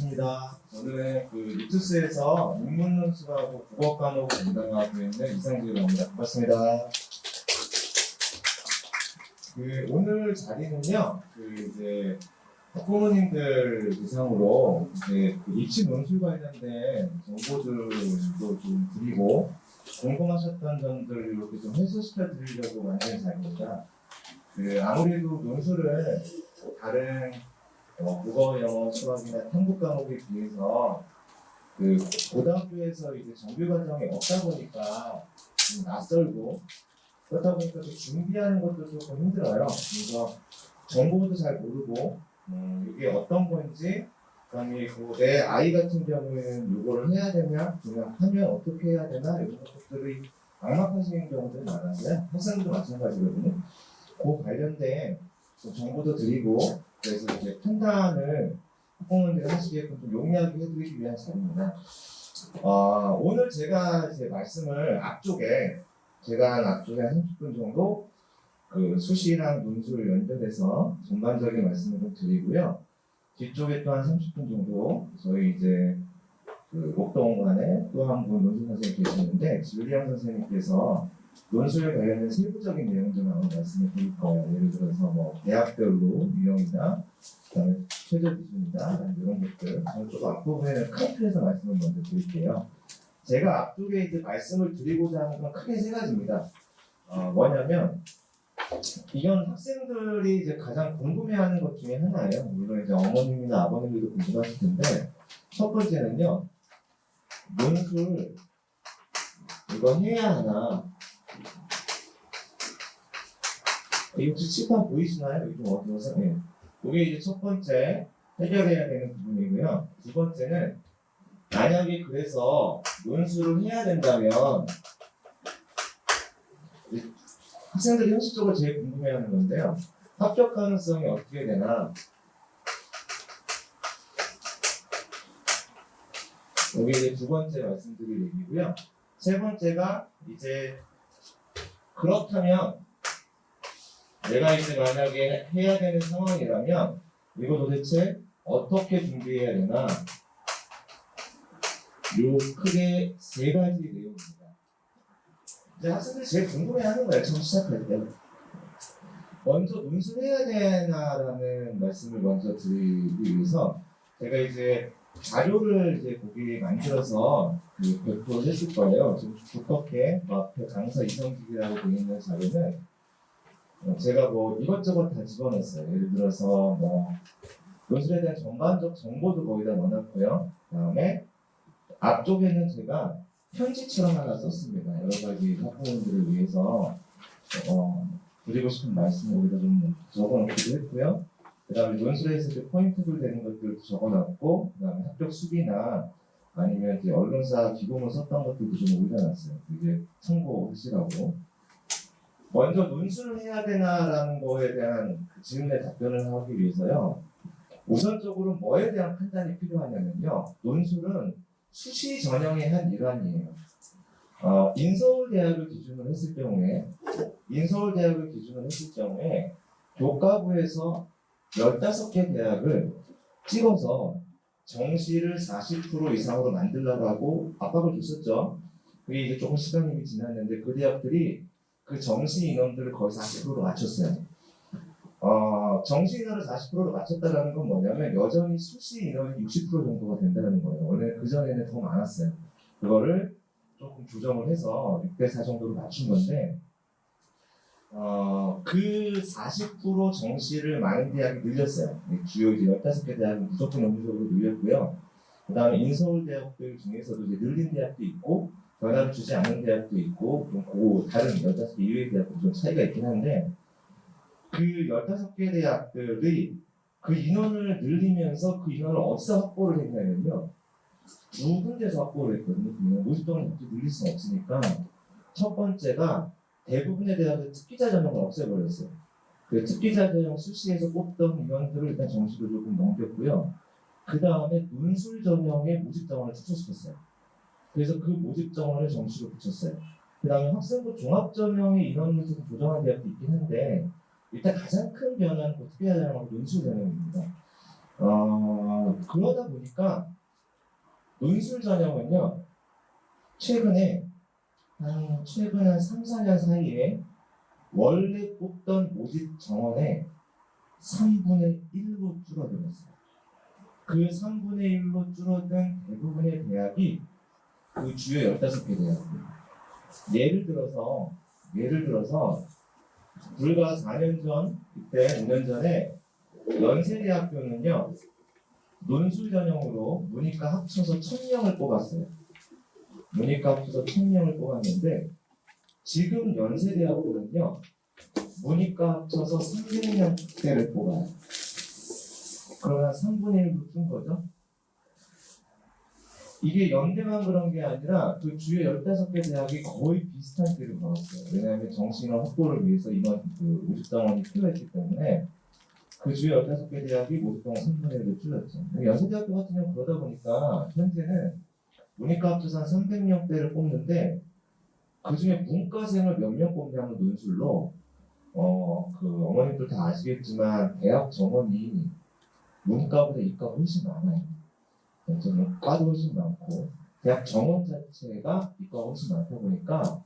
반갑습니다. 저는 리투스에서 인문논술하고 국어 과목을 담당하고 있는 이상규라고 합니다. 반갑습니다. 오늘 자리는요, 학부모님들 대상으로 입시 논술 관련된 정보들도 좀 드리고 궁금하셨던 점들 이렇게 좀 해소시켜 드리려고 만든 자리입니다. 아무래도 논술은 다른 국어, 영어, 수학이나 탐구 과목에 비해서 고등학교에서 이제 정규 과정이 없다 보니까 좀 낯설고 그렇다 보니까 또 준비하는 것도 조금 힘들어요. 그래서 정보도 잘 모르고 이게 어떤 건지 그다음에 내 아이 같은 경우에는 이거를 해야 되냐 그냥 하면 어떻게 해야 되나 이런 것들이 막막하시는 경우들이 많은데 학생들도 마찬가지거든요. 그 관련된 정보도 드리고 그래서 이제 판단을 학부모님들이 하시게끔 좀 용이하게 해드리기 위한 자리입니다. 오늘 제가 제 말씀을 앞쪽에 한 30분 정도 수시랑 논술 연결해서 전반적인 말씀을 좀 드리고요. 뒤쪽에 또 한 30분 정도 저희 이제 목동관에 또 한 분 논술 선생님 계시는데 진리영 선생님께서 논술에 관련된 세부적인 내용들을 한번 말씀을 드릴 거예요. 예를 들어서 대학별로 유형이나 그다음에 최저 기준이나 이런 것들 저는 좀 앞부분에는 큰 틀에서 말씀을 먼저 드릴게요. 제가 앞쪽에 이제 말씀을 드리고자 하는 건 크게 세 가지입니다. 뭐냐면 이건 학생들이 이제 가장 궁금해하는 것 중에 하나예요. 물론 이제 어머님이나 아버님들도 궁금하실 텐데 첫 번째는요. 논술 이거 해야 하나? 혹시 칠판 보이시나요? 여기 좀 어두워서. 네. 이게 이제 첫 번째 해결해야 되는 부분이고요. 두 번째는 만약에 그래서 논술을 해야 된다면 학생들이 현실적으로 제일 궁금해하는 건데요. 합격 가능성이 어떻게 되나? 이게 이제 두 번째 말씀드릴 얘기고요. 세 번째가 이제 그렇다면 내가 이제 만약에 해야 되는 상황이라면 이거 도대체 어떻게 준비해야 되나? 요 크게 세 가지 내용입니다. 이제 학생들이 제일 궁금해하는 거예요. 처음 시작할 때. 먼저 논술해야 되나라는 말씀을 먼저 드리기 위해서 제가 이제 자료를 이제 거기 만들어서 배포를 했을 거예요. 지금 두껍게 앞에 강사 이성직이라고 되어 있는 자료는 제가 이것저것 다 집어넣었어요. 예를 들어서 논술에 대한 전반적 정보도 거기다 넣어놨고요. 그다음에 앞쪽에는 제가 편지처럼 하나 썼습니다. 여러 가지 학부모님들을 위해서 드리고 싶은 말씀을 여기다 좀 적어놓기도 했고요. 그다음에 논술에 있을 때 포인트들 되는 것들도 적어놨고, 그다음에 합격 수기나 아니면 이제 언론사 기고문 썼던 것들도 좀 올려놨어요. 이제 참고하시라고. 먼저 논술을 해야 되나라는 거에 대한 질문에 답변을 하기 위해서요. 우선적으로 뭐에 대한 판단이 필요하냐면요. 논술은 수시 전형의 한 일환이에요. 인서울대학을 기준으로 했을 경우에 교과부에서 15개 대학을 찍어서 정시를 40% 이상으로 만들라고 압박을 줬었죠. 그게 이제 조금 시간이 지났는데 그 대학들이 그 정시 인원들을 거의 40%로 맞췄어요. 정시 인원을 40%로 맞췄다는 건 뭐냐면 여전히 수시 인원이 60% 정도가 된다는 거예요. 원래 그전에는 더 많았어요. 그거를 조금 조정을 해서 6대4 정도로 맞춘 건데 그 40% 정시를 많은 대학이 늘렸어요. 주요 이제 15개 대학은 무조건 영구적으로 늘렸고요. 그 다음에 인서울 대학들 중에서도 이제 늘린 대학도 있고 변화를 주지 않는 대학도 있고 다른 15개 이외의 대학도 좀 차이가 있긴 한데 그 15개 대학들이 그 인원을 늘리면서 그 인원을 어디서 확보를 했냐면요. 두 군데서 확보를 했거든요. 모집동을 늘릴 수는 없으니까 첫 번째가 대부분의 대학의 특기자 전형을 없애버렸어요. 그 특기자 전형 수시에서 뽑던 인원들을 일단 정시로 조금 넘겼고요. 그 다음에 논술 전형의 모집 정원을 축소시켰어요. 그래서 그 모집 정원을 정시로 붙였어요. 그 다음에 학생부 종합 전형의 인원을 좀 조정한 대학도 있긴 한데 일단 가장 큰 변화는 특기자 전형하고 논술 전형입니다. 그러다 보니까 논술 전형은요, 최근 한 3, 4년 사이에 원래 뽑던 모집 정원의 3분의 1로 줄어들었어요. 그 3분의 1로 줄어든 대부분의 대학이 그 주요 15개 대학입니다. 예를 들어서 불과 4년 전, 그때 5년 전에 연세대학교는요, 논술 전형으로 문이과 합쳐서 1000명을 뽑았어요. 문이과 합쳐서 1000명을 뽑았는데, 지금 연세대학교는요, 문이과 합쳐서 300명대를 뽑아요. 그러면 3분의 1로 준 거죠. 이게 연대만 그런 게 아니라 그 주요 15개 대학이 거의 비슷한 때를 나왔어요. 왜냐하면 정신화 확보를 위해서 이번 그 모집정원이 필요했기 때문에 그 주요 15개 대학이 모집정원 3분의 1로 줄였죠. 연세대학교 같은 경우 그러다 보니까 현재는 문이과 합쳐서 한 300명대를 뽑는데 그 중에 문과생을 몇 명 뽑냐면 논술로 그 어머님들 다 아시겠지만 대학 정원이 문과보다 이과가 훨씬 많아요. 저는 과도 훨씬 많고 대학 정원 자체가 이과가 훨씬 많다 보니까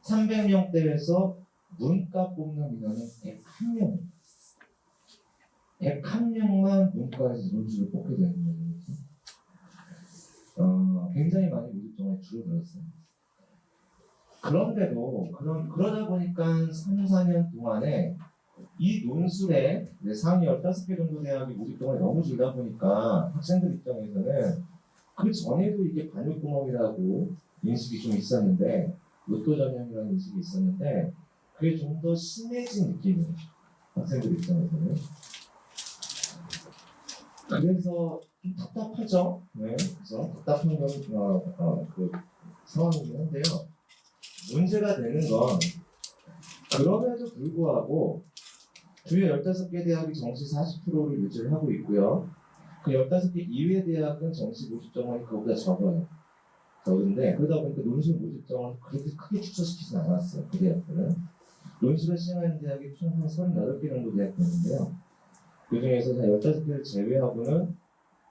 300명대에서 문과 뽑는 인원은 101명. 101명만 문과에서 논술을 뽑게 되는 거예요. 굉장히 많이 모집 정원이 줄어들었어요. 그런데도 그러다 보니까 3, 4년 동안에 이 논술에 상위 15개 정도 대학이 모집 정원이 너무 줄다 보니까 학생들 입장에서는 그 전에도 이게 반올구멍이라고 인식이 좀 있었는데 로또 전형이라는 인식이 있었는데 그게 좀 더 심해진 느낌이에요. 학생들 입장에서는. 그래서 좀 답답하죠. 네, 그래서 답답한 건 그 상황이긴 한데요. 문제가 되는 건 그럼에도 불구하고 주요 15개 대학이 정시 40%를 유지를 하고 있고요. 그 15개 이외 대학은 정시 모집 정원이 그보다 적어요. 적은데 그러다 보니까 논술 모집 정원을 그렇게 크게 축소시키진 않았어요. 그 대학들은. 논술을 시행하는 대학이 총 한 38개 정도 대학 되는데요. 그 중에서 한 15개를 제외하고는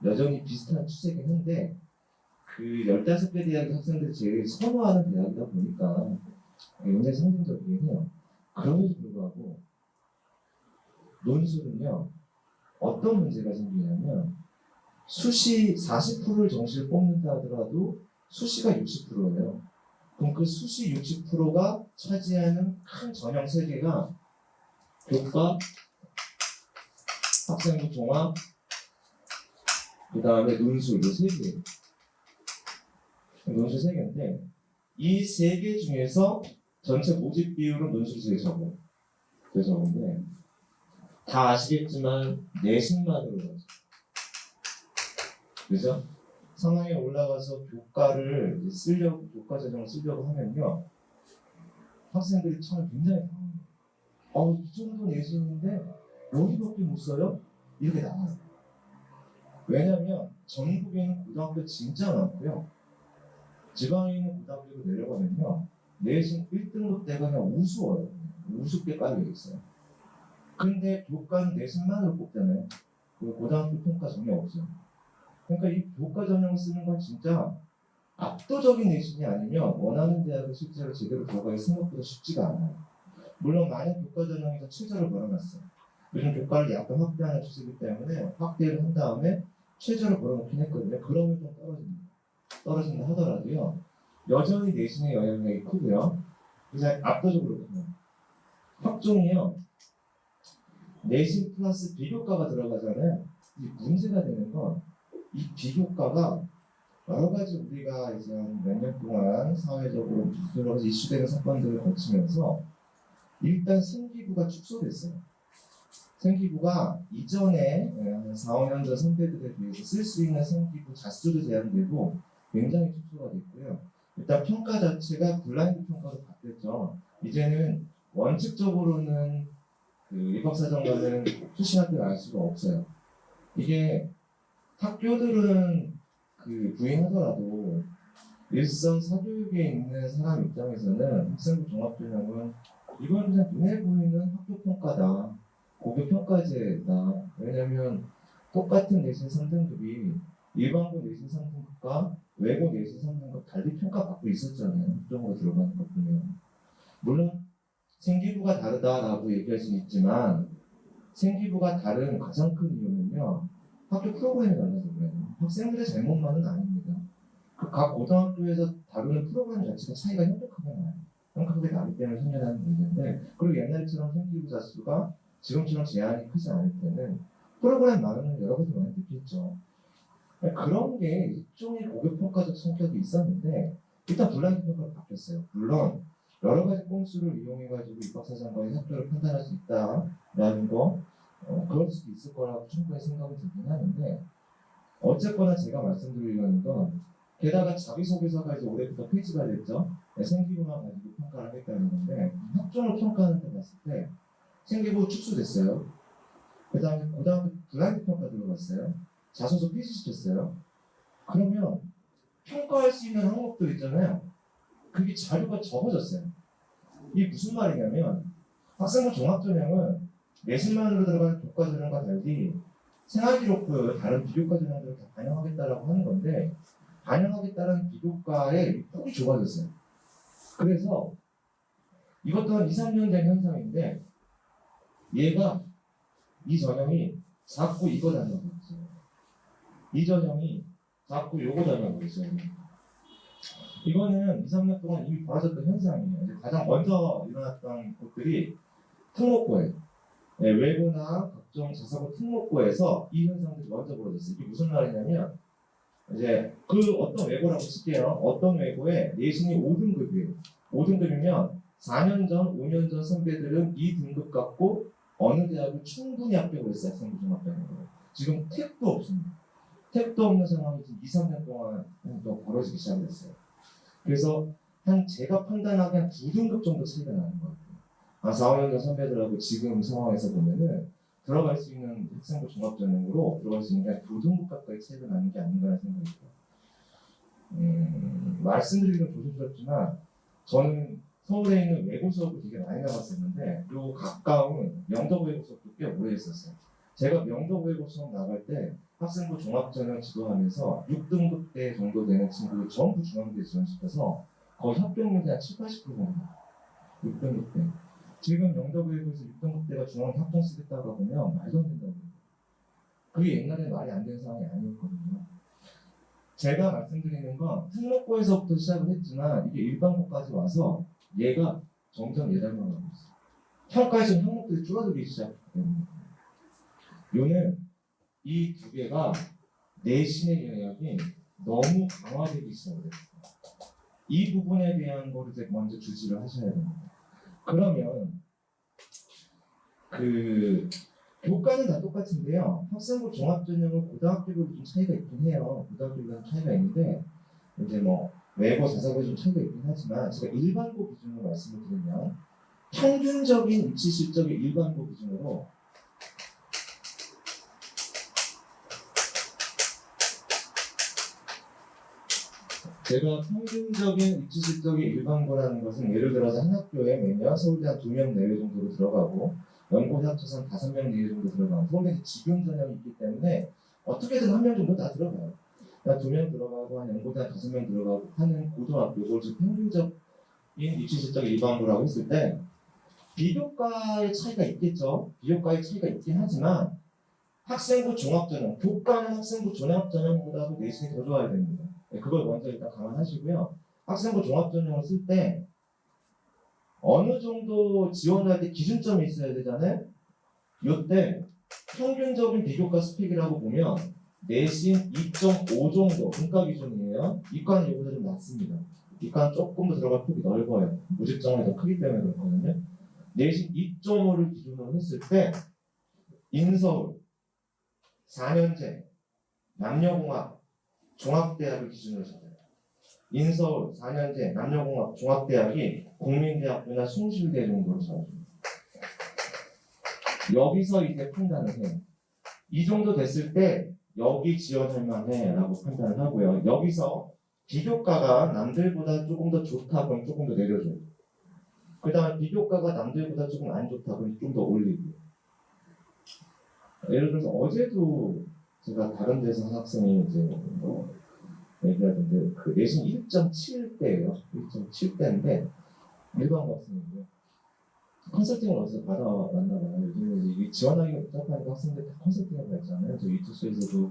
여전히 비슷한 추세긴 한데 그 15개 대학의 학생들이 제일 선호하는 대학이다 보니까 굉장히 상징적이긴 해요. 그럼에도 불구하고 논술은요, 어떤 문제가 생기냐면 수시 40%를 정시를 뽑는다 하더라도 수시가 60%예요. 그럼 그 수시 60%가 차지하는 큰 전형 3개가 교과, 학생부 종합, 그 다음에 논술, 이 3개. 논술 3개인데 이 3개 중에서 전체 모집 비율은 논술이 제일 적어요. 제일 적은데 다 아시겠지만 내신만으로 가죠. 그죠? 상황에 올라가서 교과를 쓰려고, 교과 재정을 쓰려고 하면요, 학생들이 처음에 굉장히 당황해요. 이 정도 내신인데 여기밖에 못 써요? 이렇게 나와요. 왜냐면 전국에 있는 고등학교 진짜 많고요. 지방에 있는 고등학교로 내려가면요, 내신 1등급 대가 그냥 우스워요. 우습게 깔려 있어요. 근데 교과는 내신만으로 뽑잖아요. 그리고 고등학교 평가 전혀 없어요. 그러니까 이 교과 전형을 쓰는 건 진짜 압도적인 내신이 아니면 원하는 대학을 실제로 제대로 들어가기 생각보다 쉽지가 않아요. 물론 많은 교과 전형에서 최저를 걸어놨어요. 요즘 교과를 약간 확대하는 추세이기 때문에 확대를 한 다음에 최저를 걸어놓긴 했거든요. 그러면 좀 떨어진다 하더라도요. 여전히 내신의 영향력이 크고요. 그래서 압도적으로 커요. 학종이요. 내신 플러스 비교과가 들어가잖아요. 이 문제가 되는 건 이 비교과가 여러 가지 우리가 이제 몇 년 동안 사회적으로 여러 가지 이슈되는 사건들을 거치면서 일단 생기부가 축소됐어요. 생기부가 이전에 4, 5년 전 선배들에 비해서 쓸 수 있는 생기부 자수도 제한되고 굉장히 축소가 됐고요. 일단 평가 자체가 블라인드 평가로 바뀌었죠. 이제는 원칙적으로는 그 입학사정관은 수시학교를 알 수가 없어요. 이게 학교들은 그 부인하더라도 일선 사교육에 있는 사람 입장에서는 학생부 종합전형은 이건 그냥 눈에 보이는 학교 평가다, 고교 평가제다. 왜냐면 똑같은 내신 3등급이 일반고 내신 3등급과 외고 내신 3등급 달리 평가받고 있었잖아요. 학종으로 들어가는 것 보면. 물론 생기부가 다르다라고 얘기할 수는 있지만 생기부가 다른 가장 큰 이유는요. 학교 프로그램이 달라서 그래요. 학생들의 잘못만은 아닙니다. 그 각 고등학교에서 다루는 프로그램 자체가 차이가 현격하게 나기 때문에 생겨나는 문제인데, 그리고 옛날처럼 생기부 자수가 지금처럼 제한이 크지 않을 때는 프로그램 많으면 여러 가지 많이 느꼈죠. 그런 게 일종의 고교평가적 성격이 있었는데 일단 블라인드 평가로 바뀌었어요. 물론 여러 가지 꼼수를 이용해가지고 입학사정관이 학교를 판단할 수 있다라는 거 그럴 수도 있을 거라고 충분히 생각이 들긴 하는데, 어쨌거나 제가 말씀드리려는 건, 게다가 자기소개서가 이제 올해부터 폐지가 됐죠. 생기부만 가지고 평가를 하겠다는 건데, 학종을 평가하는 데 봤을 때 생기부 축소됐어요. 그 다음에 고등학교 블라인드 평가 들어갔어요. 자소서 폐지시켰어요. 그러면 평가할 수 있는 항목들 있잖아요. 그게 자료가 적어졌어요. 이게 무슨 말이냐면, 학생부 종합전형은 내신만으로 들어가는 교과전형과 달리 생활기록부 다른 비교과 전형들을 다 반영하겠다라고 하는 건데, 반영하겠다는 비교과의 폭이 좁아졌어요. 그래서 이것도 한 2, 3년 된 현상인데, 얘가 이 전형이 자꾸 이거 닮아가고 있어요. 이 전형이 자꾸 요거 닮아가고 있어요. 이거는 2, 3년 동안 이미 벌어졌던 현상이에요. 이제 가장 먼저 일어났던 것들이 특목고예요. 네, 외고나 각종 자사고 특목고에서 이 현상들이 먼저 벌어졌어요. 이게 무슨 말이냐면, 이제 그 어떤 외고라고 칠게요. 어떤 외고에 내신이 5등급이에요. 5등급이면 4년 전, 5년 전 선배들은 이 등급 갖고 어느 대학을 충분히 합격을 했어요. 학생부 종합전형으로. 지금 택도 없습니다. 택도 없는 상황이 지금 2, 3년 동안 또 벌어지기 시작했어요. 그래서 제가 판단하기에 한 2등급 정도 차이가 나는 것 같아요. 4, 5년 전 선배들하고 지금 상황에서 보면은 들어갈 수 있는 학생부 종합전형으로 들어갈 수 있는 게 한 2등급 가까이 차이가 나는 게 아닌가라는 생각이 들어요. 말씀드리기는 조심스럽지만 저는 서울에 있는 외고 수업을 되게 많이 나갔었는데, 그리고 가까운 명덕 외고 수업도 꽤 오래 했었어요. 제가 명덕 외고 수업 나갈 때 학생부 종합전형 지도하면서 6등급 대 정도 되는 친구들 전부 중앙대에 지원시켜서 거의 합격률이 한 7, 80%입니다. 6등급 때. 지금 명덕외고에서 6등급 때가 중앙대 합격 쓰겠다고 하면 말도 안 된다고 해요. 그게 옛날에 말이 안 되는 상황이 아니었거든요. 제가 말씀드리는 건 특목고에서부터 시작을 했지만 이게 일반고까지 와서 얘가 점점 예달만 하고 있어요. 평가에서 항목들이 줄어들기 시작했기 때문에. 요는 이 두 개가 내신의 영역이 너무 강화되기 시작을 했어요. 이 부분에 대한 거를 이제 먼저 주지를 하셔야 됩니다. 그러면 교과는 다 똑같은데요. 학생부 종합전형은 고등학교별로 좀 차이가 있긴 해요. 고등학교별로 차이가 있는데 이제 뭐 외고 자사고에 좀 차이가 있긴 하지만, 제가 일반고 기준으로 말씀을 드리면 평균적인 입시 실적의 일반고 기준으로 제가 평균적인 입시 실적의 일반고라는 것은, 예를 들어서 한 학교에 매년 서울대 한 2명 내외 정도로 들어가고 연고대 합쳐서 한 5명 내외 정도 들어가고, 서울대 지금 전형이 있기 때문에 어떻게든 한 명 정도 다 들어가요. 그러니까 2명 들어가고 한 연고대 한 5명 들어가고 하는 고등학교, 그걸 평균적인 입시 실적의 일반고라고 했을 때 비교과의 차이가 있겠죠. 비교과의 차이가 있긴 하지만 학생부 종합전형, 교과는 학생부 종합전형보다도 내신이 더 좋아야 됩니다. 그걸 먼저 일단 감안하시고요. 학생부 종합전형을 쓸 때 어느 정도 지원할 때 기준점이 있어야 되잖아요. 이때 평균적인 비교과 스펙이라고 보면 내신 2.5 정도 분과 기준이에요. 이과는 이보다 좀 낮습니다. 이과는 조금 더 들어갈 폭이 넓어요. 모집점이 더 크기 때문에 그렇거든요. 내신 2.5를 기준으로 했을 때 인서울 4년제 남녀공학 종합대학을 기준으로 잡아요. 인서울 4년제 남녀공학 종합대학이 국민대학교나 숭실대 정도로 잡아줍니다. 여기서 이제 판단을 해요. 이 정도 됐을 때 여기 지원할 만해 라고 판단을 하고요. 여기서 비교과가 남들보다 조금 더 좋다 그럼 조금 더 내려줘요. 그 다음에 비교과가 남들보다 조금 안 좋다 그럼 좀 더 올리고요. 예를 들어서 어제도 제가 다른 데서 한 학생이 이제 뭐 얘기하던데 그 내신 1.7대예요. 1.7대인데 일반 학생이고요. 컨설팅을 어디서 받아왔나 봐요. 요즘에 이게 지원하기가 복잡하니까 학생들 다 컨설팅을 받잖아요. 저 이투스에서도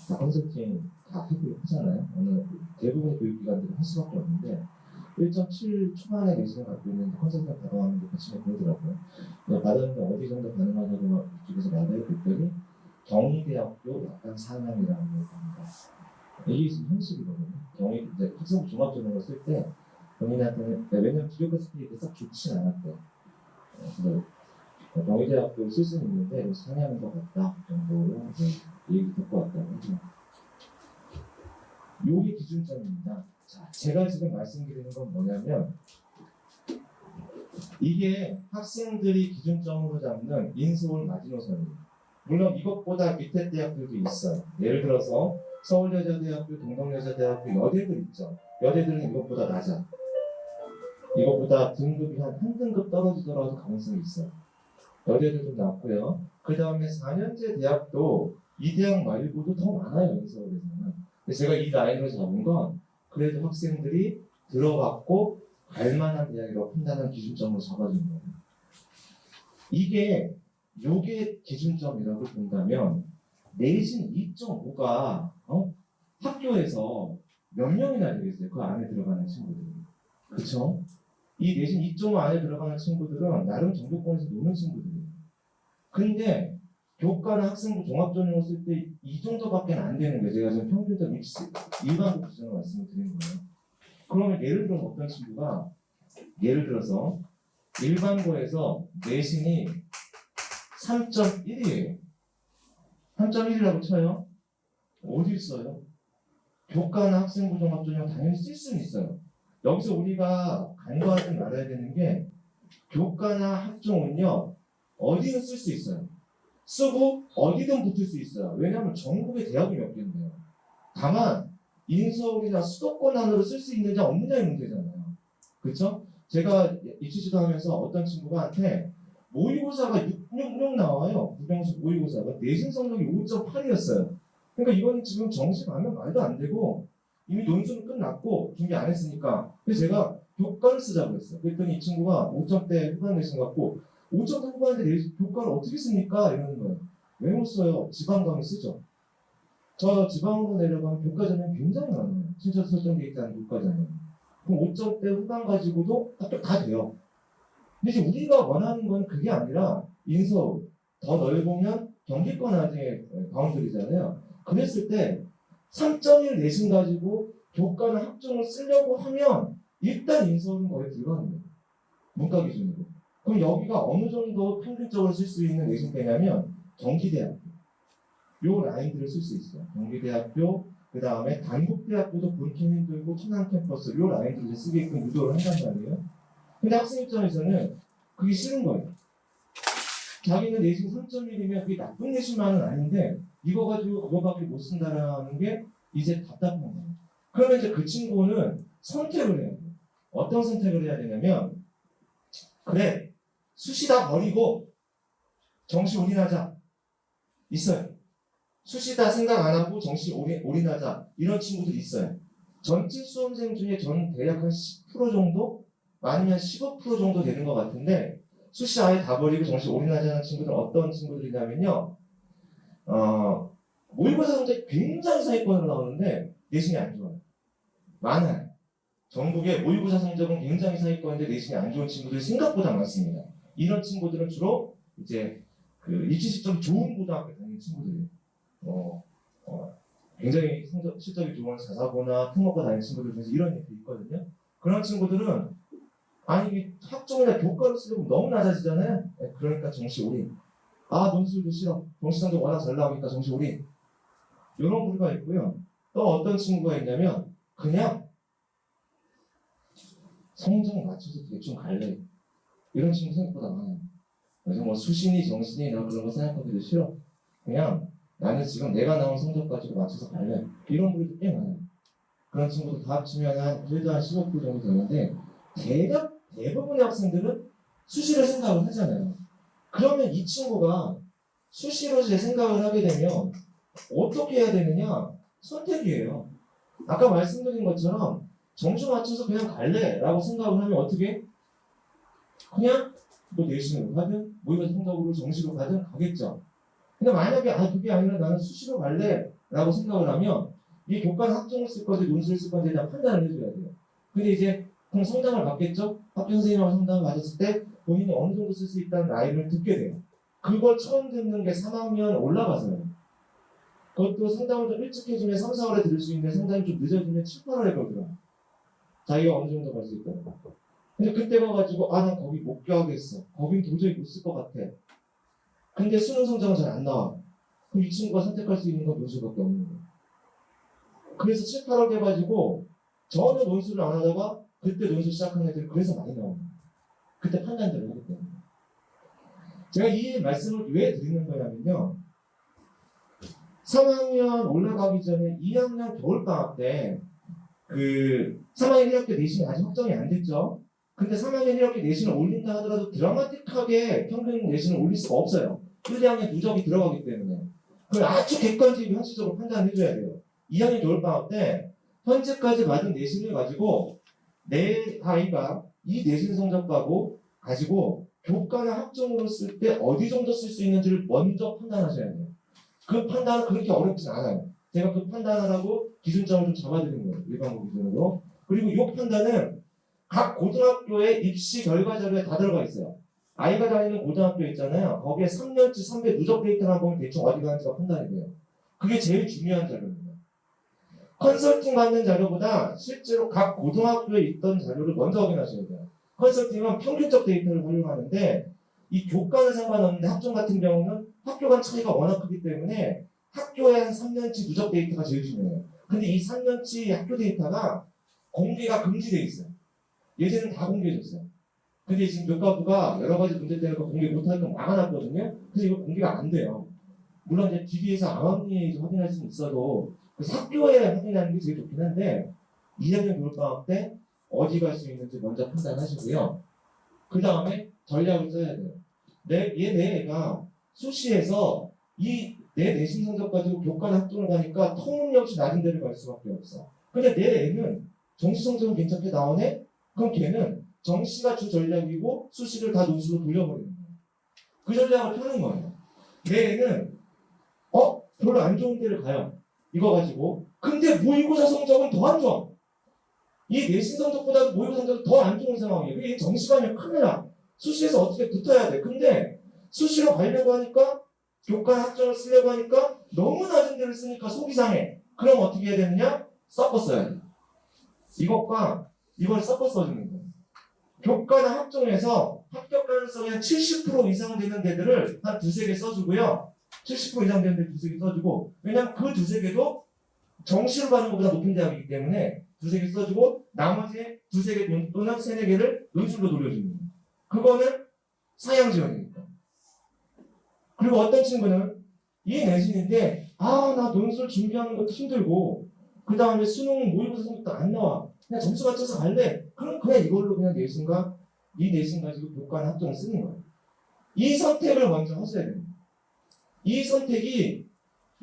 다 컨설팅 다 하잖아요. 어느 대부분의 교육기관들이 할 수밖에 없는데 1.7 초반에 내신을 갖고 있는데 컨설팅 받아왔는데 아침에 그러더라고요. 받았는데 어디 정도 가능하냐고 이쪽에서 말해요. 그랬더니 경희대학교 약간 상향이라는 걸 합니다. 이게 지금 현실이거든요. 경희 이제 학생부 종합전형을 쓸 때 본인한테는 왜냐면 기교과 스피드가 싹 좋진 않았대요. 그래서 경희대학교 쓸 수는 있는데 상향인 것 같다 정도로 이제 얘기 듣고 왔다고 하죠. 요게 기준점입니다. 자, 제가 지금 말씀드리는 건 뭐냐면 이게 학생들이 기준점으로 잡는 인서울 마지노선이에요. 물론 이것보다 밑에 대학들도 있어요. 예를 들어서 서울여자대학교, 동덕여자대학교, 여대들 있죠. 여대들은 이것보다 낮아. 이것보다 등급이 한 등급 떨어지더라도 가능성이 있어요. 여대도 좀 낮고요. 그 다음에 4년제 대학도 이 대학 말고도 더 많아요. 서울에서는. 근데 제가 이 라인으로 잡은 건 그래도 학생들이 들어갔고 갈만한 대학이라고 판단하는 기준점으로 잡아준 거예요. 요게 기준점이라고 본다면 내신 2.5가 학교에서 몇 명이나 되겠어요? 그 안에 들어가는 친구들이. 그쵸? 이 내신 2.5 안에 들어가는 친구들은 나름 정도권에서 노는 친구들이에요. 근데 교과나 학생부 종합전형을 쓸 때 이 정도밖에 안 되는 게 제가 지금 평균적 일반고 기준으로 말씀을 드린 거예요. 그러면 예를 들어 어떤 친구가 예를 들어서 일반고에서 내신이 3.1이에요. 3.1이라고 쳐요. 어디 있어요? 교과나 학생부 종합전형 당연히 쓸 수는 있어요. 여기서 우리가 간과하지 말아야 되는 게 교과나 학종은요 어디든 쓸 수 있어요. 쓰고 어디든 붙을 수 있어요. 왜냐하면 전국에 대학이 몇 개인데요. 다만 인서울이나 수도권 안으로 쓸 수 있느냐 없느냐의 문제잖아요. 그렇죠? 제가 입시지도 하면서 어떤 친구가한테 모의고사가 666 나와요. 국영수 모의고사가 내신 성적이 5.8이었어요. 그러니까 이건 지금 정시 가면 말도 안 되고 이미 논술은 끝났고 준비 안 했으니까. 그래서 제가 교과를 쓰자고 했어요. 그랬더니 이 친구가 5점대 후반 내신 갖고 5점대 후반인데 교과를 어떻게 씁니까? 이러는 거예요. 왜 못 써요? 지방 가면 쓰죠. 저 지방으로 내려가면 교과전형 굉장히 많아요. 진짜 설정되어 있다는 교과전형. 그럼 5점대 후반 가지고도 합격 다 돼요. 근데 이제 우리가 원하는 건 그게 아니라 인서울, 더 넓으면 경기권 나중에 바운드리잖아요. 그랬을 때 3.1 내신 가지고 교과나 학종을 쓰려고 하면 일단 인서울은 거의 불가능해요. 문과 기준으로. 그럼 여기가 어느 정도 평균적으로 쓸 수 있는 내신대냐면 경기대학교. 요 라인들을 쓸 수 있어요. 경기대학교, 그 다음에 단국대학교도 본캠 힘들고 천안 캠퍼스 요 라인들을 쓰게끔 유도를 한단 말이에요. 근데 학생 입장에서는 그게 싫은 거예요. 자기는 내신 3.1이면 그게 나쁜 내신만은 아닌데 이거 가지고 그거밖에 못 쓴다라는 게 이제 답답한 거예요. 그러면 이제 그 친구는 선택을 해야 돼요. 어떤 선택을 해야 되냐면 그래 수시 다 버리고 정시 올인하자 있어요. 수시 다 생각 안 하고 정시 올인하자 이런 친구들이 있어요. 전체 수험생 중에 전 대략 한 10% 정도 아니면 15% 정도 되는 것 같은데 수시 아예 다 버리고 정시 올인하자는 친구들은 어떤 친구들이냐면요. 모의고사 성적 굉장히 상위권으로 나오는데 내신이 안 좋아요. 많아요. 전국의 모의고사 성적은 굉장히 상위권인데 내신이 안 좋은 친구들이 생각보다 많습니다. 이런 친구들은 주로 이제 그 입시 실적이 좋은 고등학교 다니는 친구들이에요. 굉장히 실적이 좋은 자사고나 특목고 다니는 친구들 중에서 이런 애들이 있거든요. 그런 친구들은 아니 학종이나 교과를 쓰려면 너무 낮아지잖아요. 그러니까 정시 올인. 논술도 싫어. 정시 성적 워낙 잘 나오니까 정시 올인. 이런 부류가 있고요. 또 어떤 친구가 있냐면 그냥 성적 맞춰서 대충 갈래. 이런 친구 생각보다 많아요. 그래서 뭐 수신이 정신이 나 그런 거 생각하기도 싫어. 그냥 나는 지금 내가 나온 성적 가지고 맞춰서 갈래. 이런 부류도 꽤 많아요. 그런 친구도 다 합치면 그래도 한 15% 정도 되는데 대부분의 학생들은 수시를 생각을 하잖아요. 그러면 이 친구가 수시로 제 생각을 하게 되면 어떻게 해야 되느냐? 선택이에요. 아까 말씀드린 것처럼 정시 맞춰서 그냥 갈래라고 생각을 하면 어떻게? 그냥 뭐 내신으로 가든 모의고사 성적으로 정시로 가든 가겠죠. 근데 만약에 그게 아니라 나는 수시로 갈래라고 생각을 하면 이 교과는 학종을 쓸 건지 논술을 쓸 건지에 대한 판단을 해줘야 돼요. 근데 이제 그럼 상담을 받겠죠? 학교 선생님하고 상담을 받았을 때 본인이 어느 정도 쓸 수 있다는 나이를 듣게 돼요. 그걸 처음 듣는 게 3학년 올라가서요. 그것도 상담을 좀 일찍 해주면 3, 4월에 들을 수 있는데 상담이 좀 늦어지면 7, 8월에 거든요. 자기가 어느 정도 갈 수 있다는 거. 근데 그때 가가지고 난 거기 못 가겠어. 거긴 도저히 못 쓸 것 같아. 근데 수능 성적은 잘 안 나와. 그럼 이 친구가 선택할 수 있는 건 논술밖에 없는 거예요. 그래서 7, 8월 돼가지고 전혀 논술을 안 하다가 그때 논술 시작하는 애들이 그래서 많이 나오는 거예요. 그때 판단들을 하기 때문에. 제가 이 말씀을 왜 드리는 거냐면요. 3학년 올라가기 전에 2학년 겨울방학 때 3학년 1학기 내신이 아직 확정이 안 됐죠. 근데 3학년 1학기 내신을 올린다 하더라도 드라마틱하게 평균 내신을 올릴 수가 없어요. 1, 2학년 누적이 들어가기 때문에. 그걸 아주 객관적이고 현실적으로 판단해줘야 돼요. 2학년 겨울방학 때 현재까지 받은 내신을 가지고 내 아이가 이 내신 성적 가지고 교과나 학종으로 쓸 때 어디 정도 쓸 수 있는지를 먼저 판단하셔야 돼요. 그 판단은 그렇게 어렵진 않아요. 제가 그 판단하라고 기준점을 좀 잡아드린 거예요. 일반고 기준으로. 그리고 이 판단은 각 고등학교의 입시 결과 자료에 다 들어가 있어요. 아이가 다니는 고등학교 있잖아요. 거기에 3년치 3배 누적 데이터만 보면 대충 어디 가는지가 판단이 돼요. 그게 제일 중요한 자료입니다. 컨설팅 받는 자료보다 실제로 각 고등학교에 있던 자료를 먼저 확인하셔야 돼요. 컨설팅은 평균적 데이터를 활용하는데 이 교과는 상관없는데 학종 같은 경우는 학교 간 차이가 워낙 크기 때문에 학교에 한 3년치 누적 데이터가 제일 중요해요. 근데 이 3년치 학교 데이터가 공개가 금지되어 있어요. 예전에는 다 공개해줬어요. 근데 지금 교과부가 여러 가지 문제 때문에 공개 못하니까 막아놨거든요. 그래서 이거 공개가 안 돼요. 물론 이제 DB에서 암암리에 확인할 수는 있어도 학교에 확인하는 게 제일 좋긴 한데 2학년 겨울방학 때 어디 갈 수 있는지 먼저 판단하시고요. 그 다음에 전략을 써야 돼요. 내 애가 수시에서 내 내신 성적 가지고 교과나 학종을 가니까 터무니없이 낮은 데를 갈 수밖에 없어. 근데 내 애는 정시 성적은 괜찮게 나오네? 그럼 걔는 정시가 주 전략이고 수시를 다 논술로 돌려버리는 거예요. 그 전략을 펴는 거예요. 내 애는 별로 안 좋은 데를 가요. 이거 가지고. 근데 모의고사 성적은 더 안 좋아. 이 내신 성적보다 모의고사 성적이 더 안 좋은 상황이에요. 이게 정시간이면 큰일 나. 수시에서 어떻게 붙어야 돼. 근데 수시로 가려고 하니까 교과 학점을 쓰려고 하니까 너무 낮은 데를 쓰니까 속이 상해. 그럼 어떻게 해야 되느냐? 섞어 써야 돼. 이것과 이걸 섞어 써주는 거예요. 교과나 학종에서 합격 가능성이 한 70% 이상 되는 데들을 한 두세 개 써주고요. 70% 이상 되는 데 두세 개 써주고, 왜냐면 그 두세 개도 정시로 가는 것보다 높은 대학이기 때문에 두세 개 써주고 나머지 두세 개 또는 세네 개를 논술로 돌려주는 거예요. 그거는 사양 지원이니까. 그리고 어떤 친구는 이 내신인데 나 논술 준비하는 것도 힘들고 그 다음에 수능 모의고사 성적도 안 나와. 그냥 점수 맞춰서 갈래. 그럼 그냥 이걸로 그냥 이 내신 가지고 교과나 학종을 쓰는 거예요. 이 선택을 먼저 하셔야 됩니다. 이 선택이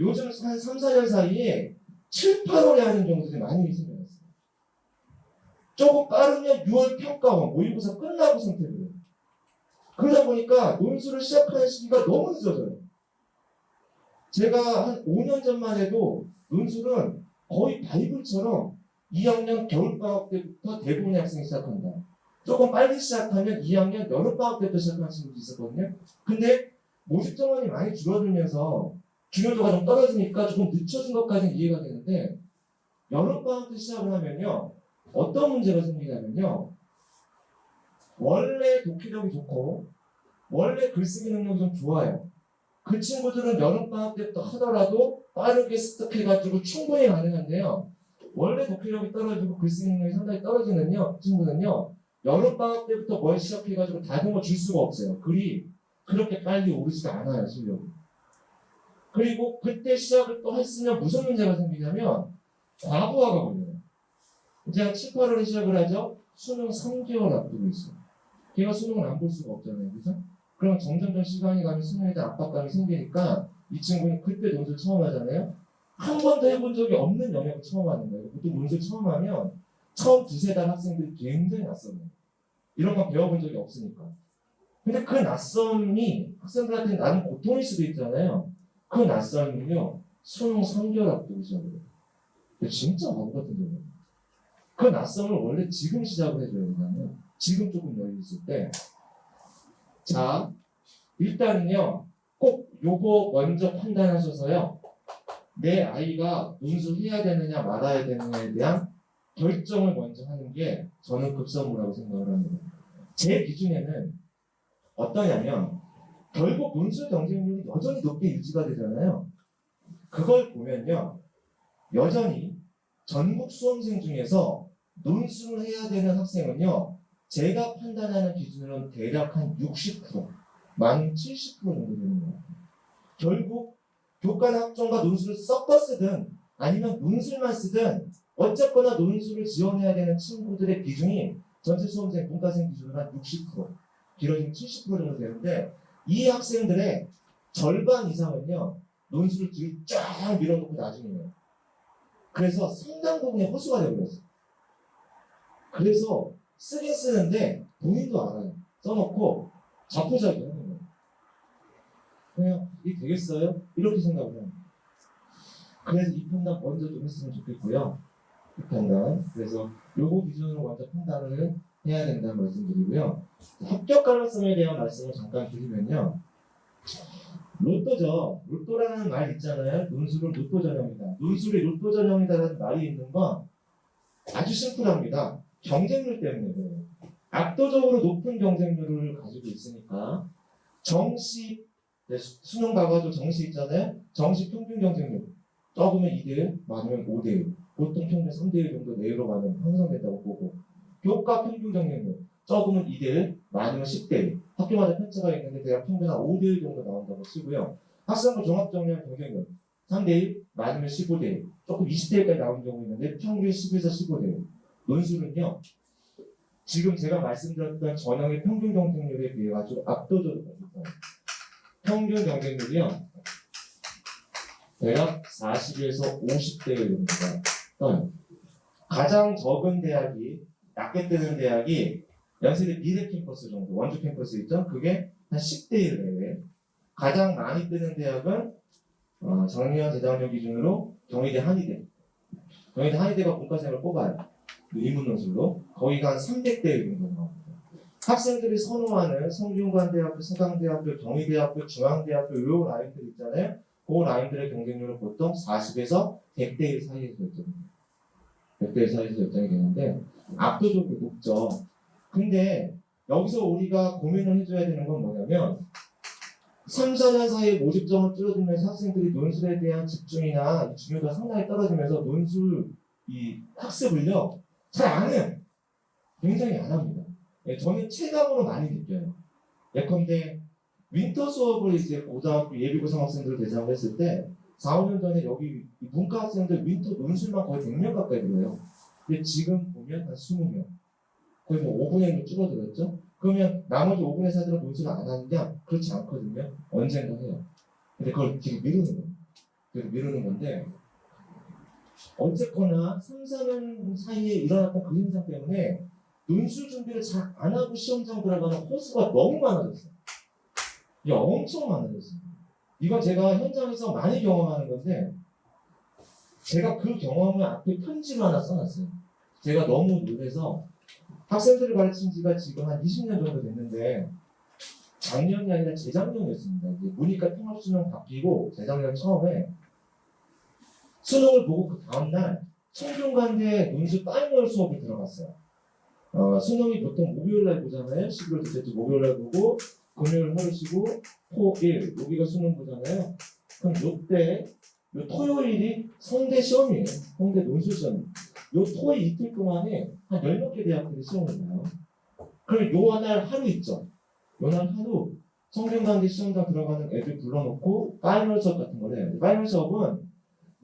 요즘 한 3, 4년 사이에 7, 8월에 하는 경우들이 많이 생겨났어요. 조금 빠르면 6월 평가원, 모의고사 끝나고 선택을 해요. 그러다 보니까 논술을 시작하는 시기가 너무 늦어져요. 제가 한 5년 전만 해도 논술은 거의 바이블처럼 2학년 겨울방학 때부터 대부분의 학생이 시작한다. 조금 빨리 시작하면 2학년 여름방학 때부터 시작하는 친구도 있었거든요. 근데 모집 정원이 많이 줄어들면서 중요도가 좀 떨어지니까 조금 늦춰진 것까지는 이해가 되는데 여름방학 때 시작을 하면요. 어떤 문제가 생기냐면요. 원래 독해력이 좋고 원래 글쓰기 능력이 좀 좋아요. 그 친구들은 여름방학 때부터 하더라도 빠르게 습득해가지고 충분히 가능한데요. 원래 독해력이 떨어지고 글쓰기 능력이 상당히 떨어지는 친구는요. 여름방학 때부터 뭘 시작해가지고 다듬어 줄 수가 없어요. 글이 그렇게 빨리 오르지가 않아요. 실력이. 그리고 그때 시작을 또 했으면 무슨 문제가 생기냐면 과부하가 걸려요. 이제 한 7, 8월에 시작을 하죠. 수능 3개월 앞두고 있어요. 걔가 수능을 안 볼 수가 없잖아요. 그죠? 그럼 점점점 시간이 가면 수능에 대한 압박감이 생기니까 이 친구는 그때 논술 처음 하잖아요. 한 번도 해본 적이 없는 영역을 처음 하는 거예요. 보통 논술 처음 하면 처음 두세 달 학생들이 굉장히 낯설어요. 이런 거 배워본 적이 없으니까. 근데 그 낯섦이 학생들한테 나름 고통일 수도 있잖아요. 그 낯섦은요, 수능 3개월 앞두고 시작해요. 진짜 바보 같은 거예요. 그 낯섦을 원래 지금 시작을 해줘야 되잖아요. 지금 조금 여유 있을 때. 자, 일단은요, 꼭 요거 먼저 판단하셔서요, 내 아이가 논술해야 되느냐 말아야 되느냐에 대한 결정을 먼저 하는 게 저는 급선무라고 생각을 합니다. 제 기준에는 어떠냐면 결국 논술 경쟁률이 여전히 높게 유지가 되잖아요. 그걸 보면요, 여전히 전국 수험생 중에서 논술을 해야 되는 학생은요, 제가 판단하는 기준으로는 대략 한 60%, 많은 70% 정도 되는 것 같아요. 결국 교과나 학종과 논술을 섞어 쓰든 아니면 논술만 쓰든 어쨌거나 논술을 지원해야 되는 친구들의 비중이 전체 수험생 문과생 기준으로 한 60%, 길어지면 70% 정도 되는데 이 학생들의 절반 이상은요, 논술을 뒤로 쫙 밀어놓고 나중에요. 그래서 상당 부분이 허수가 되어버렸어요. 그래서 쓰긴 쓰는데 본인도 알아요. 써놓고 자포자기 하는 거예요. 그냥 이게 되겠어요? 이렇게 생각을 해요. 그래서 이 판단 먼저 좀 했으면 좋겠고요. 이 판단. 그래서 요거 기준으로 먼저 판단을 해야 된다는 말씀드리고요. 합격 가능성에 대한 말씀을 잠깐 드리면요. 로또죠. 로또라는 말 있잖아요. 논술은 로또 전형이다. 논술이 로또 전형이다라는 말이 있는 건 아주 심플합니다. 경쟁률 때문에 그래요. 압도적으로 높은 경쟁률을 가지고 있으니까 정시, 수능 가가지고 정시 있잖아요. 정시 평균 경쟁률 적으면 2대1, 많으면 5대1, 보통 평균 3대1 정도 내로 가는 형성된다고 보고, 교과 평균 경쟁률 적으면 2대1, 많으면 10대1, 학교마다 편차가 있는데 대략 평균 한 5대1 정도 나온다고 치고요. 학생부 종합정리한 경쟁률 3대1, 많으면 15대1, 조금 20대1까지 나오는 경우 있는데 평균 10에서 15대1. 논술은요, 지금 제가 말씀드렸던 전형의 평균 경쟁률에 비해 가지고 압도적으로 높아요. 평균 경쟁률이요, 대략 40에서 50대 정도가 떠요. 가장 적은 대학이, 낮게 뜨는 대학이 연세대 미래 캠퍼스 정도, 원주 캠퍼스 있죠? 그게 한 10대 1 내외. 가장 많이 뜨는 대학은 작년, 재작년 기준으로 경희대, 한의대. 경희대, 한의대가 문과생을 뽑아요. 인문 논술로. 거기가 한 300대 1 정도 나옵니다. 학생들이 선호하는 성균관대학교, 서강대학교, 경희대학교, 중앙대학교 요 라인들 있잖아요. 그 라인들의 경쟁률은 보통 40에서 100대 1 사이에서 결정됩니다. 100대 1 사이에서 결정이 되는데 압도적으로 높죠. 근데 여기서 우리가 고민을 해줘야 되는 건 뭐냐면 3, 4년 사이에 모집점을 줄어들면서 학생들이 논술에 대한 집중이나 중요도가 상당히 떨어지면서 논술 이 학습을요 잘 안 해요. 굉장히 안 합니다. 저는 체감으로 많이 느껴요. 예컨대 윈터 수업을 이제 고등학교 예비고사 학생들 대상으로 했을 때 4, 5년 전에 여기 문과 학생들 윈터 논술만 거의 100명 가까이 들어요. 근데 지금 보면 한 20명. 거의 뭐 5분의 1로 줄어들었죠? 그러면 나머지 5분의 4들은 논술을 안 하느냐? 그렇지 않거든요. 언젠가 해요. 근데 그걸 지금 미루는 거예요. 그래서 미루는 건데 어쨌거나 3, 4년 사이에 일어났던 그 현상 때문에 논술 준비를 잘 안 하고 시험장 들어가는 호수가 너무 많아졌어요. 이게 엄청 많아졌어요. 이건 제가 현장에서 많이 경험하는 건데 제가 그 경험을 앞에 편지를 하나 써놨어요. 제가 너무 놀라서 학생들을 가르친 지가 지금 한 20년 정도 됐는데 작년이 아니라 재작년이었습니다. 이제 문이과 통합수능 바뀌고 재작년 처음에 수능을 보고 그 다음날 성균관대 논술 파이널 수업이 들어갔어요. 수능이 보통 목요일날 보잖아요. 11월 둘째 주 목요일날 보고 금요일 하루 쉬고 토, 일 여기가 수능 보잖아요. 그럼 요때 요 토요일이 성대 시험이에요. 성대 논술 시험. 요 토의 이틀 동안에 한 10몇 개 대학들이 시험을 봐요. 그럼 요 날 하루 있죠. 요 날 하루 성균관대 시험장 들어가는 애들 불러놓고 파이널 수업 같은 걸 해요. 파이널 수업은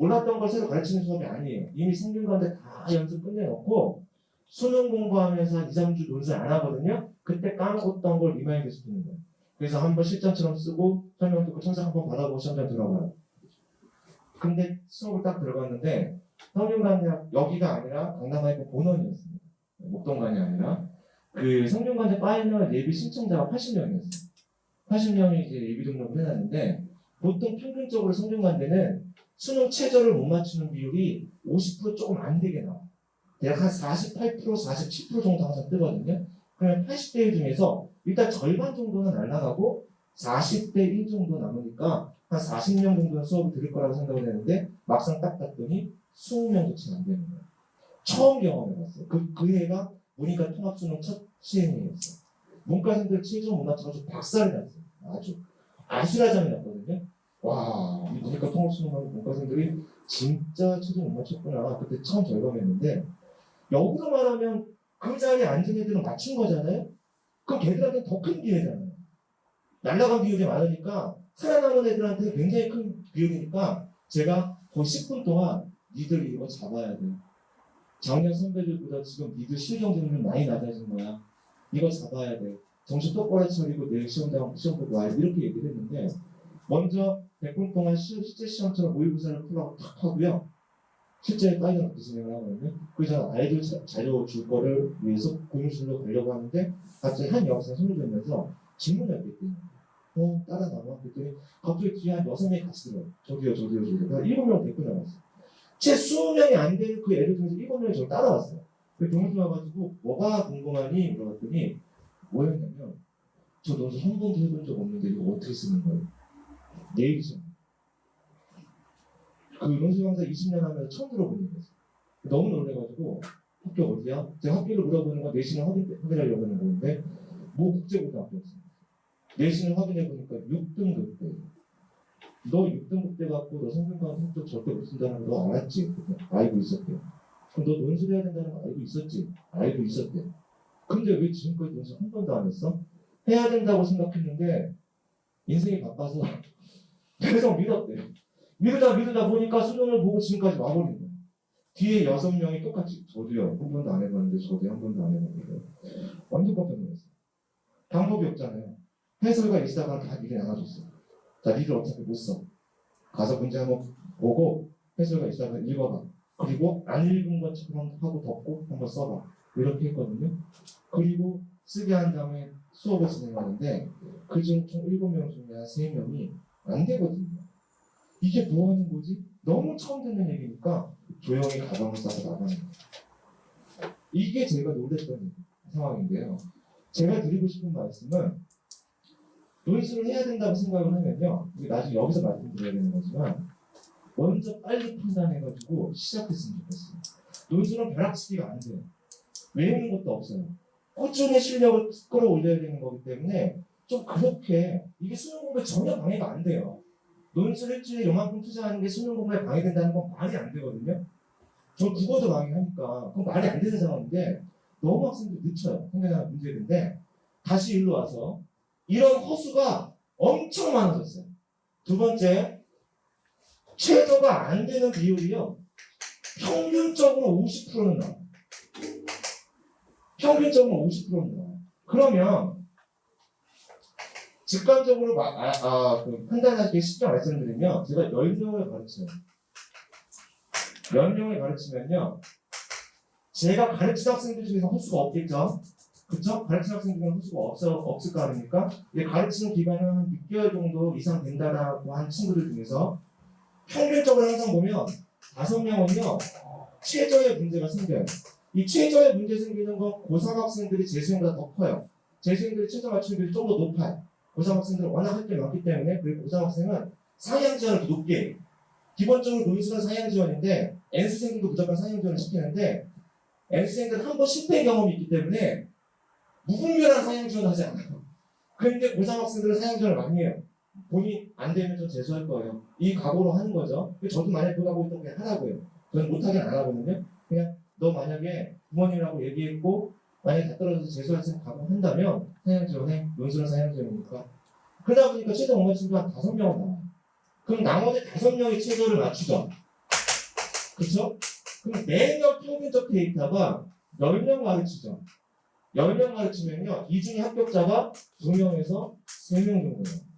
몰랐던 걸 새로 가르치는 수업이 아니에요. 이미 성균관대 다 연습 끝내놓고 수능 공부하면서 한 2, 3주 논술 안 하거든요. 그때 까먹었던 걸 리마인드 시키는 거예요. 그래서 한번 실전처럼 쓰고 설명 듣고 청사 한번 받아보고 시험장 들어가요. 근데 수업을 딱 들어갔는데 성균관대 여기가 아니라 강남하이프 본원이었습니다. 목동관이 아니라 그 성균관대 파이널 예비 신청자가 80명이었어요. 80명이 이제 예비 등록을 해놨는데 보통 평균적으로 성균관대는 수능 최저를 못 맞추는 비율이 50% 조금 안 되게 나와요. 대략 한 48%, 47% 정도 항상 뜨거든요. 그러면 80대 1 중에서 일단 절반 정도는 안 나가고 40대 1 정도 남으니까 한 40명 정도는 수업을 들을 거라고 생각을 했는데 막상 딱 봤더니 20명도 채 안 되는 거예요. 처음 경험해봤어요. 그 해가 문이과 통합수능 첫 시행이었어요. 문과생들 최저 못 맞춰가지고 박살이 났어요. 아주 아수라장이 났거든요. 와, 이 문이과 통합수능하고 문과생들이 진짜 최저 못 맞췄구나. 그때 처음 절감했는데 역으로 말하면 그 자리에 앉은 애들은 맞춘 거잖아요. 그럼 걔들한테 더 큰 기회잖아요. 날라간 비율이 많으니까 살아남은 애들한테 굉장히 큰 비율이니까 제가 거의 10분 동안 니들 이거 잡아야 돼. 작년 선배들보다 지금 니들 실경 능력이 많이 낮아진 거야. 이거 잡아야 돼. 정신 똑바로 차리고 내일 시험 보고 와야 돼. 이렇게 얘기를 했는데 먼저 100분 동안 실제 시험처럼 모의고사를 풀라고 탁 하고요. 실제 파이널 그렇게 진행을 하거든요. 그래서 아이들 자료 줄 거를 위해서 공유실로 가려고 하는데 갑자기 한 여학생 손을 들면서 질문을 했거든요. 따라 나와. 그랬더니 갑자기 뒤에 한 6명이 같이 들어요. 저기요. 7명 데리고 나왔어요. 채 20명이 안 되는 그 애들 중에서 7명이 저를 따라왔어요. 그 동물 와가지고 뭐가 궁금하니? 물어봤더니 뭐였냐면 저 논술 한 번도 해본 적 없는데 이거 어떻게 쓰는 거예요? 내일 시험. 그 논술 강사 20년 하면서 처음 들어보는 거였어요. 너무 놀래가지고 학교 어디야? 제가 학교를 물어보는 건 내신을 확인하려고 하는 건데 뭐 국제고등학교였어요. 내신을 확인해보니까 6등급 때. 너 6등급 때 갖고 너 성균관 성적 절대 못 쓴다는 거 너 알았지? 알고 있었대. 그럼 너 논술해야 된다는 거 알고 있었지? 알고 있었대. 근데 왜 지금까지 논술 한 번도 안 했어? 해야 된다고 생각했는데 인생이 바빠서 계속 믿었대. 믿으다 보니까 수능을 보고 지금까지 와버린 거야. 뒤에 6명이 똑같이 저도요. 한 번도 안 해봤는데 저도 한 번도 안 해봤는데 완전 깜짝 놀랐어요. 방법이 없잖아요. 해설가 있다가 다 미리 나눠줬어. 자, 니들 어차피 못 써. 가서 문제 한번 보고 해설가 있다가 읽어봐. 그리고 안 읽은 것처럼 하고 덮고 한번 써봐. 이렇게 했거든요. 그리고 쓰게 한 다음에 수업을 진행하는데 그중 총 7명 중에 한 3명이 안 되거든요. 이게 뭐 하는 거지? 너무 처음 듣는 얘기니까 조용히 가방을 싸서 나가는 거예요. 이게 제가 놀랬던 상황인데요. 제가 드리고 싶은 말씀은 논술을 해야 된다고 생각을 하면요. 나중에 여기서 말씀드려야 되는 거지만 먼저 빨리 판단해가지고 시작했으면 좋겠어요. 논술은 벼락치기가 안 돼요. 외우는 것도 없어요. 꾸준히 실력을 끌어올려야 되는 거기 때문에 좀 그렇게 이게 수능 공부에 전혀 방해가 안 돼요. 논술 일주일에 요만큼 투자하는 게 수능 공부에 방해된다는 건 말이 안 되거든요. 저 국어도 방해하니까 그건 말이 안 되는 상황인데 너무 학생들이 늦춰요. 생각하는 문제인데 다시 일로 와서 이런 허수가 엄청 많아졌어요. 두 번째, 최저가 안 되는 비율이요. 평균적으로 50%는 나와요. 평균적으로 50%는 나와요. 그러면 직관적으로 판단하기 쉽게 말씀드리면 제가 10명을 가르쳐요. 10명을 가르치면요. 제가 가르친 학생들 중에서 허수가 없겠죠? 그쵸? 가르치는 학생 중에 호수가 없을 거 아닙니까? 가르치는 기간은 한 6개월 정도 이상 된다라고 한 친구들 중에서 평균적으로 항상 보면 5명은요 최저의 문제가 생겨요. 이 최저의 문제 생기는 건 고3 학생들이 재수생보다 더 커요. 재수생들이 최저 맞추는 비율이 좀 더 높아요. 고3 학생들은 워낙 할 게 많기 때문에 그리고 고3 학생은 상향 지원을 더 높게 해요. 기본적으로 논술은 상향 지원인데 N수생들도 무조건 상향 지원을 시키는데 N수생들은 한 번 실패 경험이 있기 때문에 무분별한 상향 지원을 하지 않아요. 그런데 고3 학생들은 상향 지원을 많이 해요. 본인 안 되면 좀 재수할 거예요. 이 각오로 하는 거죠. 저도 만약에 그 각오 있다고 그냥 하라고요. 저는 못하긴 안 하거든요. 그냥 너 만약에 부모님이라고 얘기했고 만약에 다 떨어져서 재수할 수 있는 각오한다면 상향 지원해. 논술은 상향 지원이니까. 그러다 보니까 최저 못 맞춘 한 5명은 나와요. 그럼 나머지 5명이 최저를 맞추죠. 그렇죠? 그럼 매년 평균적 데이터가 10명 가르치죠. 10명 가르치면요. 이 중에 합격자가 2명에서 3명 정도예요.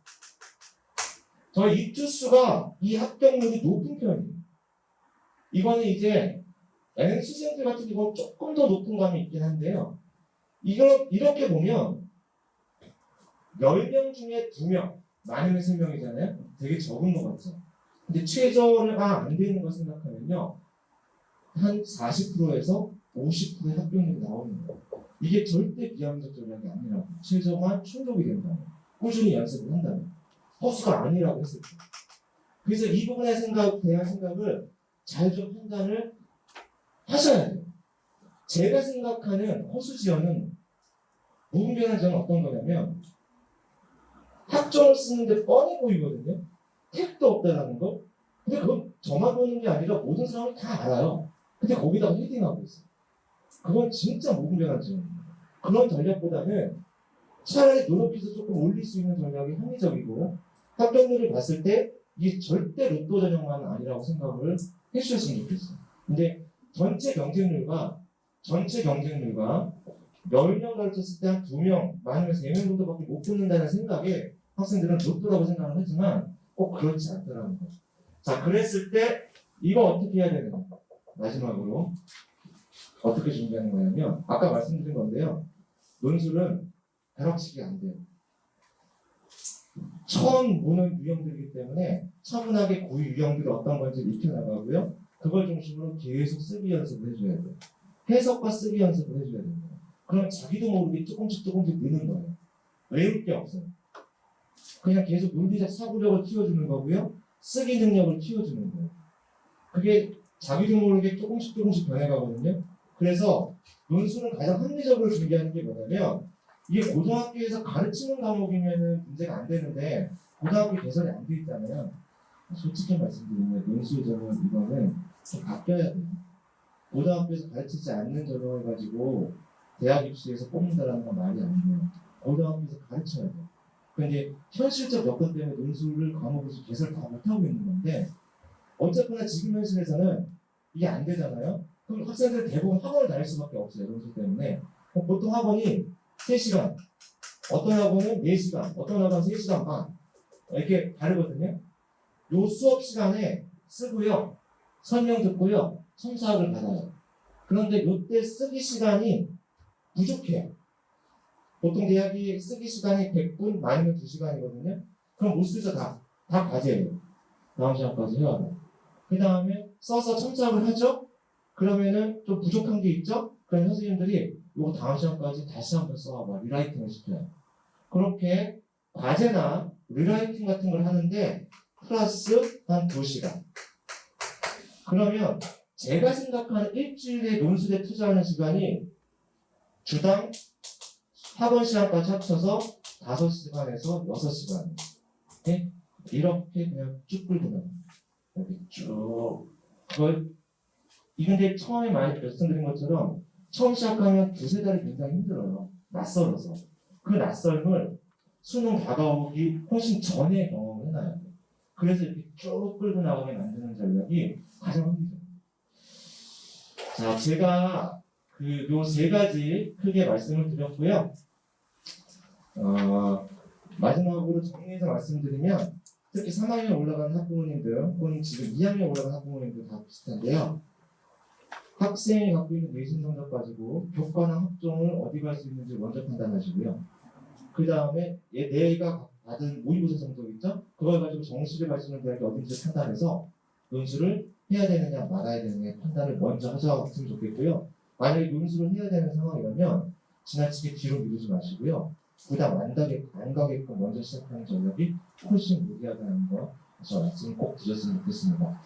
저희 입주수가 이 합격률이 높은 편이에요. 이거는 이제 N수생들 같은 경우는 조금 더 높은 감이 있긴 한데요. 이렇게 보면 10명 중에 2명, 많으면 3명이잖아요. 되게 적은 것 같죠. 근데 최저가 안 되는 걸 생각하면요. 한 40%에서 50%의 합격률이 나오는 거예요. 이게 절대 비합리적 전략이 아니라고. 최저만 충족이 된다면, 꾸준히 연습을 한다면, 허수가 아니라고 했을 때. 그래서 이 부분에 대한 생각을 잘 좀 판단을 하셔야 돼요. 제가 생각하는 허수 지원은 무분별한 지원은 어떤 거냐면 학종을 쓰는데 뻔히 보이거든요. 택도 없다라는 거. 근데 그건 저만 보는 게 아니라 모든 사람이 다 알아요. 근데 거기다가 헤딩하고 있어요. 그건 진짜 무분별한 지원입니다. 그런 전략보다는 차라리 노력해서 조금 올릴 수 있는 전략이 합리적이고 합격률을 봤을 때 이게 절대 로또 전형만은 아니라고 생각을 해주셨으면 좋겠어요. 근데 전체 경쟁률과 10명 가르쳤을 때 한 2명, 많으면 3명 정도밖에 못 붙는다는 생각에 학생들은 로또라고 생각을 하지만 꼭 그렇지 않더라는 거죠. 자, 그랬을 때 이거 어떻게 해야 되는 거? 마지막으로 어떻게 준비하는 거냐면 아까 말씀드린 건데요. 논술은 벼락치기 안 돼요. 처음 보는 유형들이기 때문에 차분하게 그 유형들이 어떤 건지 익혀나가고요. 그걸 중심으로 계속 쓰기 연습을 해줘야 돼요. 해석과 쓰기 연습을 해줘야 됩니다. 그럼 자기도 모르게 조금씩 느는 거예요. 외울 게 없어요. 그냥 계속 논리적 사고력을 키워주는 거고요. 쓰기 능력을 키워주는 거예요. 그게 자기도 모르게 조금씩 변해가거든요. 그래서 논술은 가장 합리적으로 준비하는 게 뭐냐면 이게 고등학교에서 가르치는 과목이면 문제가 안 되는데 고등학교 개설이 안 돼 있잖아요. 솔직히 말씀드리면 논술 전형 이거는 좀 바뀌어야 돼요. 고등학교에서 가르치지 않는 전형을 가지고 대학 입시에서 뽑는다는 건 말이 아니에요. 고등학교에서 가르쳐야 돼요. 그런데 현실적 여건 때문에 논술을 과목에서 개설 다 못하고 있는 건데 어쨌거나 지금 현실에서는 이게 안 되잖아요. 그럼 학생들 대부분 학원을 다닐 수밖에 없어요. 논술 때문에. 보통 학원이 3시간, 어떤 학원은 4시간, 어떤 학원은 3시간 반 이렇게 다르거든요. 요 수업 시간에 쓰고요. 설명 듣고요. 첨삭을 받아요. 그런데 요때 쓰기 시간이 부족해요. 보통 대학이 쓰기 시간이 100분, 많으면 2시간이거든요. 그럼 못 쓰죠, 다 과제예요. 다음 시간까지 해야 돼요. 그 다음에 써서 첨삭을 하죠? 그러면은 좀 부족한 게 있죠? 그럼 선생님들이 요거 다음 시간까지 다시 한번 써와봐. 리라이팅을 시켜요. 그렇게 과제나 리라이팅 같은 걸 하는데 플러스 한 2시간. 그러면 제가 생각하는 일주일에 논술에 투자하는 시간이 주당 학원 시간까지 합쳐서 5시간에서 6시간. 네? 이렇게 그냥 쭉 끌고 나가요. 이렇게 쭉. 근데 처음에 많이 말씀드린 것처럼 처음 시작하면 2-3달이 굉장히 힘들어요. 낯설어서. 그 낯설음을 수능 다가오기 훨씬 전에 경험을 해놔야 돼요. 그래서 이렇게 쭉 끌고 나가게 만드는 전략이 가장 합리적입니다. 자, 제가 요 3가지 크게 말씀을 드렸고요. 마지막으로 정리해서 말씀드리면 특히 3학년 올라가는 학부모님들 혹은 지금 2학년 올라가는 학부모님들 다 비슷한데요. 학생이 갖고 있는 내신 성적 가지고 교과나 학종을 어디 갈 수 있는지 먼저 판단하시고요. 그 다음에 내가 받은 모의고사 성적 있죠? 그걸 가지고 정시를 갈 수 있는 대학이 어딘지 판단해서 논술을 해야 되느냐 말아야 되느냐 판단을 먼저 하셨으면 좋겠고요. 만약에 논술을 해야 되는 상황이라면 지나치게 뒤로 미루지 마시고요. 부담 안 가게끔 먼저 시작하는 전략이 훨씬 유리하다는 거 저 말씀 꼭 드렸으면 좋겠습니다.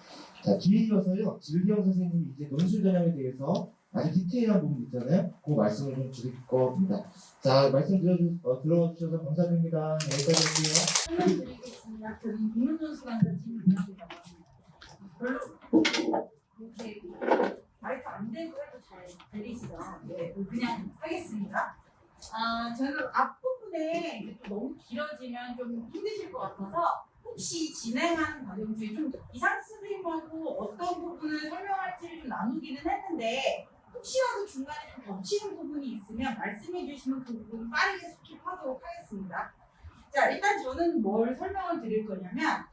자, 뒤에 이어서요. 질기영 선생님이 이제 논술 전형에 대해서 아주 디테일한 부분 있잖아요. 그 말씀을 좀 드릴 겁니다. 자, 말씀 들어주셔서 감사드립니다. 여기까지 할게요. 설명드리겠습니다. 저는 국문전수관과 진입니다. 별로 이렇게 마이크 안 대고 해도 잘 들리시죠? 네, 그냥 하겠습니다. 저는 앞부분에 이제 또 너무 길어지면 좀 힘드실 것 같아서 혹시 진행하는 과정 중에 좀 이상 선생님하고 어떤 부분을 설명할지를 좀 나누기는 했는데 혹시라도 중간에 좀 겹치는 부분이 있으면 말씀해 주시면 그 부분 빠르게 스킵하도록 하겠습니다. 자, 일단 저는 뭘 설명을 드릴 거냐면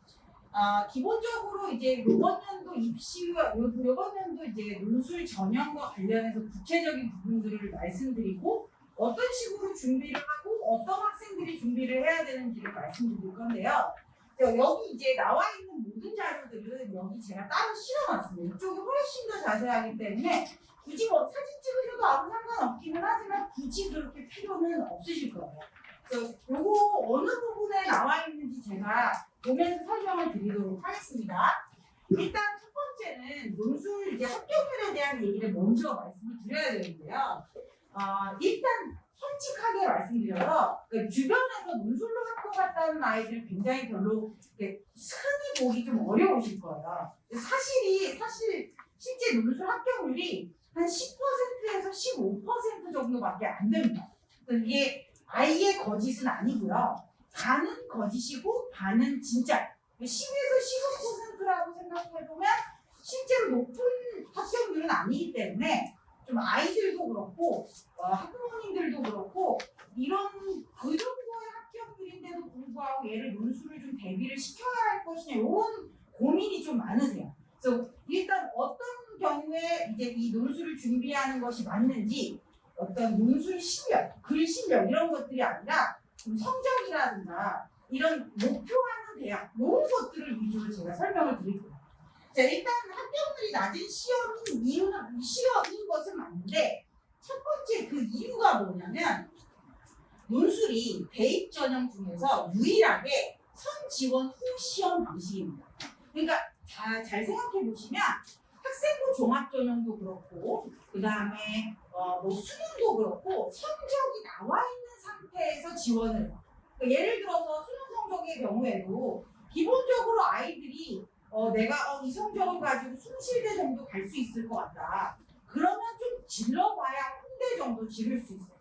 기본적으로 이제 이번 연도 입시와 이번 연도 이제 논술 전형과 관련해서 구체적인 부분들을 말씀드리고 어떤 식으로 준비를 하고 어떤 학생들이 준비를 해야 되는지를 말씀드릴 건데요. 여기 이제 나와 있는 모든 자료들은 여기 제가 따로 실어놨습니다. 이쪽이 훨씬 더 자세하기 때문에 굳이 뭐 사진 찍으셔도 아무 상관없기는 하지만 굳이 그렇게 필요는 없으실 거예요. 그래서 요거 어느 부분에 나와 있는지 제가 보면서 설명을 드리도록 하겠습니다. 일단 첫 번째는 논술 이제 합격률에 대한 얘기를 먼저 말씀을 드려야 되는데요. 일단 솔직하게 말씀드려서 주변에서 논술로 합격했다는 아이들 굉장히 별로 흔히 보기 좀 어려우실 거예요. 사실 실제 논술 합격률이 한 10%에서 15% 정도밖에 안 됩니다. 이게 아예 거짓은 아니고요. 반은 거짓이고 반은 진짜. 10에서 15%라고 생각해보면 실제로 높은 합격률은 아니기 때문에 좀 아이들도 그렇고 학부모님들도 그렇고 이런 그 정도의 합격률인데도 불구하고 얘를 논술을 좀 대비를 시켜야 할 것이냐 이런 고민이 좀 많으세요. 그래서 일단 어떤 경우에 이제 이 논술을 준비하는 것이 맞는지 어떤 논술 실력, 글 실력 이런 것들이 아니라 좀 성적이라든가 이런 목표하는 대학 이런 것들을 위주로 제가 설명을 드릴게요. 자, 일단 합격률이 낮은 시험인 것은 맞는데 첫 번째 그 이유가 뭐냐면 논술이 대입 전형 중에서 유일하게 선지원 후 시험 방식입니다. 그러니까 잘 생각해 보시면 학생부 종합 전형도 그렇고 그 다음에 뭐 수능도 그렇고 성적이 나와 있는 상태에서 지원을 해요. 그러니까 예를 들어서 수능 성적의 경우에도 기본적으로 아이들이 내가 이 성적을 가지고 숭실대 정도 갈 수 있을 것 같다. 그러면 좀 질러봐야 홍대 정도 지를 수 있어요.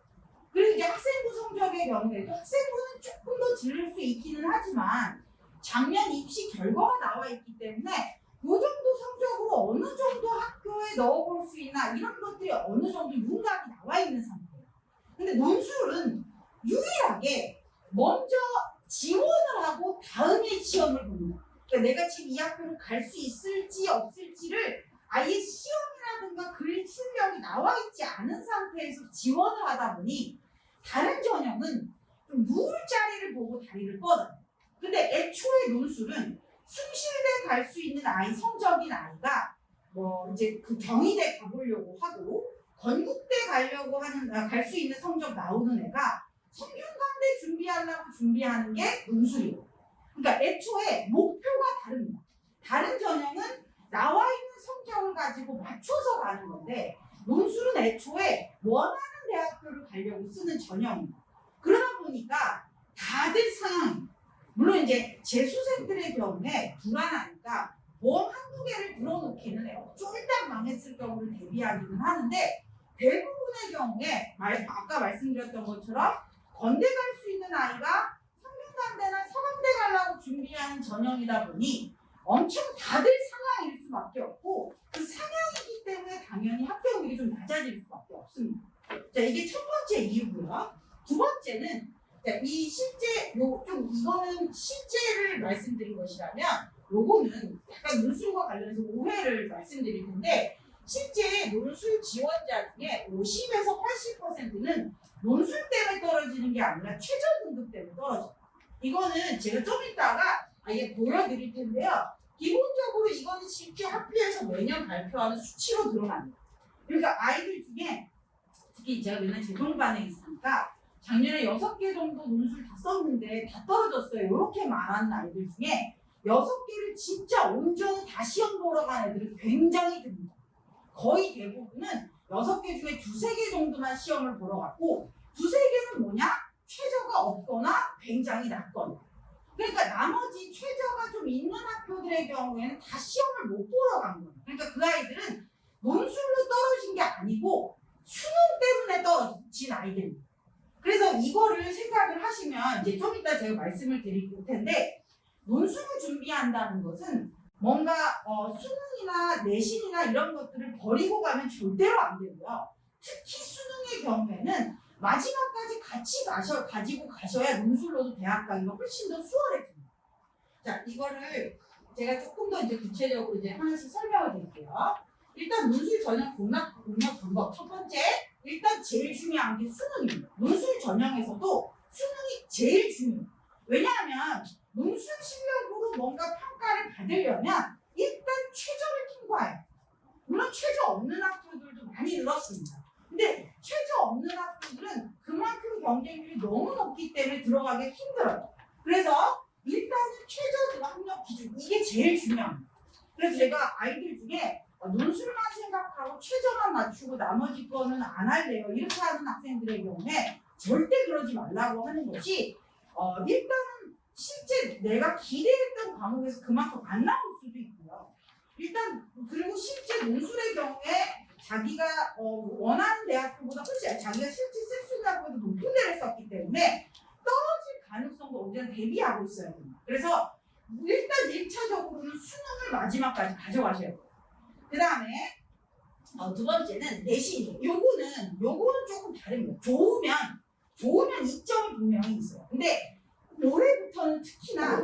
그리고 이제 학생부 성적의 경우에도 학생부는 조금 더 지를 수 있기는 하지만 작년 입시 결과가 나와 있기 때문에 이 정도 성적으로 어느 정도 학교에 넣어볼 수 있나 이런 것들이 어느 정도 윤곽이 나와 있는 상태예요. 근데 논술은 유일하게 먼저 지원을 하고 다음에 시험을 봅니다. 그러니까 내가 지금 이 학교를 갈 수 있을지 없을지를 아예 시험이라든가 글 실력이 나와 있지 않은 상태에서 지원을 하다 보니 다른 전형은 좀 누울 자리를 보고 다리를 뻗어요. 근데 애초에 논술은 숭실대 갈 수 있는 아이 성적인 아이가 뭐 이제 그 경희대 가보려고 하고 건국대 가려고 하는 갈 수 있는 성적 나오는 애가 성균관대 준비하려고 준비하는 게 논술이에요. 그러니까 애초에 목표가 다릅니다. 다른 전형은 나와 있는 성적을 가지고 맞춰서 가는 건데 논술은 애초에 원하는 대학교를 가려고 쓰는 전형입니다. 그러다 보니까 다들 상황이 물론 이제 재수생들의 경우에 불안하니까 보험 한두 개를 들어놓기는 해요. 쫄딱 망했을 경우를 대비하기는 하는데 대부분의 경우에 아까 말씀드렸던 것처럼 건대 갈 수 있는 아이가 성균관대나 서강대 가려고 준비하는 전형이다 보니 엄청 다들 상향일 수밖에 없고 그 상향이기 때문에 당연히 합격률이 좀 낮아질 수밖에 없습니다. 자, 이게 첫 번째 이유고요. 두 번째는 이 실제 이거는 실제를 말씀드린 것이라면 요거는 약간 논술과 관련해서 오해를 말씀드릴 텐데 실제 논술 지원자 중에 50에서 80%는 논술 때문에 떨어지는 게 아니라 최저 등급 때문에 떨어져요. 이거는 제가 좀 이따가 아예 보여드릴 텐데요. 기본적으로 이거는 실제 학교에서 매년 발표하는 수치로 드러납니다. 그러니까 아이들 중에 특히 제가 맨날 제 동반에 있으니까 작년에 6개 정도 논술 다 썼는데 다 떨어졌어요. 이렇게 말하는 아이들 중에 6개를 진짜 온전히 다 시험 보러 간 애들이 굉장히 듭니다. 거의 대부분은 6개 중에 2-3개 정도만 시험을 보러 갔고 2-3개는 뭐냐? 최저가 없거나 굉장히 낮거나. 그러니까 나머지 최저가 좀 있는 학교들의 경우에는 다 시험을 못 보러 간 거예요. 그러니까 그 아이들은 논술로 떨어진 게 아니고 수능 때문에 떨어진 아이들입니다. 그래서 이거를 생각을 하시면 이제 좀 이따 제가 말씀을 드릴 텐데 논술을 준비한다는 것은 뭔가 수능이나 내신이나 이런 것들을 버리고 가면 절대로 안 되고요. 특히 수능의 경우에는 마지막까지 같이 가지고 가셔야 논술로도 대학 가기가 훨씬 더 수월해집니다. 자, 이거를 제가 조금 더 이제 구체적으로 이제 하나씩 설명을 드릴게요. 일단 논술 전형 공략 방법 첫 번째, 일단 제일 중요한 게 수능입니다. 논술 전형에서도 수능이 제일 중요해요. 왜냐하면 논술 실력으로 뭔가 평가를 받으려면 일단 최저를 통과해요. 물론 최저 없는 학교들도 많이 늘었습니다. 근데 최저 없는 학교들은 그만큼 경쟁률이 너무 높기 때문에 들어가기 힘들어요. 그래서 일단은 최저 학력 기준 이게 제일 중요합니다. 그래서 제가 아이들 중에 논술만 생각하고 최저만 맞추고 나머지 거는 안 할래요. 이렇게 하는 학생들의 경우에 절대 그러지 말라고 하는 것이 일단은 실제 내가 기대했던 과목에서 그만큼 안 나올 수도 있고요. 일단 그리고 실제 논술의 경우에 자기가 원하는 대학교보다 훨씬 자기가 실제 쓸 수 있는 대학교보다 높은 데를 썼기 때문에 떨어질 가능성도 언제나 대비하고 있어야 됩니다. 그래서 일단 1차적으로는 수능을 마지막까지 가져가셔야 돼요. 그 다음에 두 번째는 내신이에요. 요거는 조금 다릅니다. 좋으면 이점이 분명히 있어요. 근데 올해부터는 특히나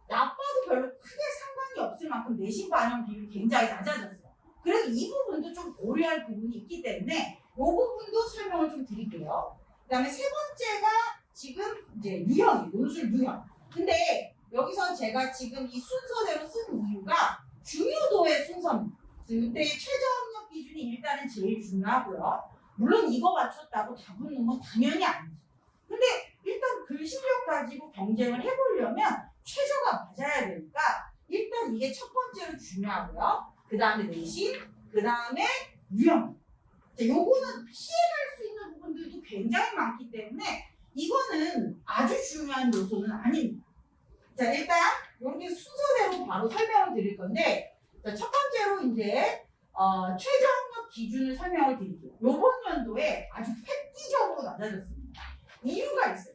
나빠도 별로 크게 상관이 없을 만큼 내신 반영 비율이 굉장히 낮아졌어요. 그래서 이 부분도 좀 고려할 부분이 있기 때문에 이 부분도 설명을 좀 드릴게요. 그 다음에 세 번째가 지금 이제 유형이에요. 논술 유형. 근데 여기서 제가 지금 이 순서대로 쓴 이유가 중요도의 순서입니다. 그때 최저 학력 기준이 일단은 제일 중요하고요. 물론 이거 맞췄다고 다 붙는 건 당연히 아니죠. 근데 일단 그 실력 가지고 경쟁을 해보려면 최저가 맞아야 되니까 일단 이게 첫 번째로 중요하고요. 그 다음에 내신, 그 다음에 유형. 요거는 피해갈 수 있는 부분들도 굉장히 많기 때문에 이거는 아주 중요한 요소는 아닙니다. 자, 일단 이렇게 순서대로 바로 설명을 드릴 건데 자, 첫 번째로 이제 최저 학력 기준을 설명을 드릴게요. 이번 연도에 아주 획기적으로 낮아졌습니다. 이유가 있어요.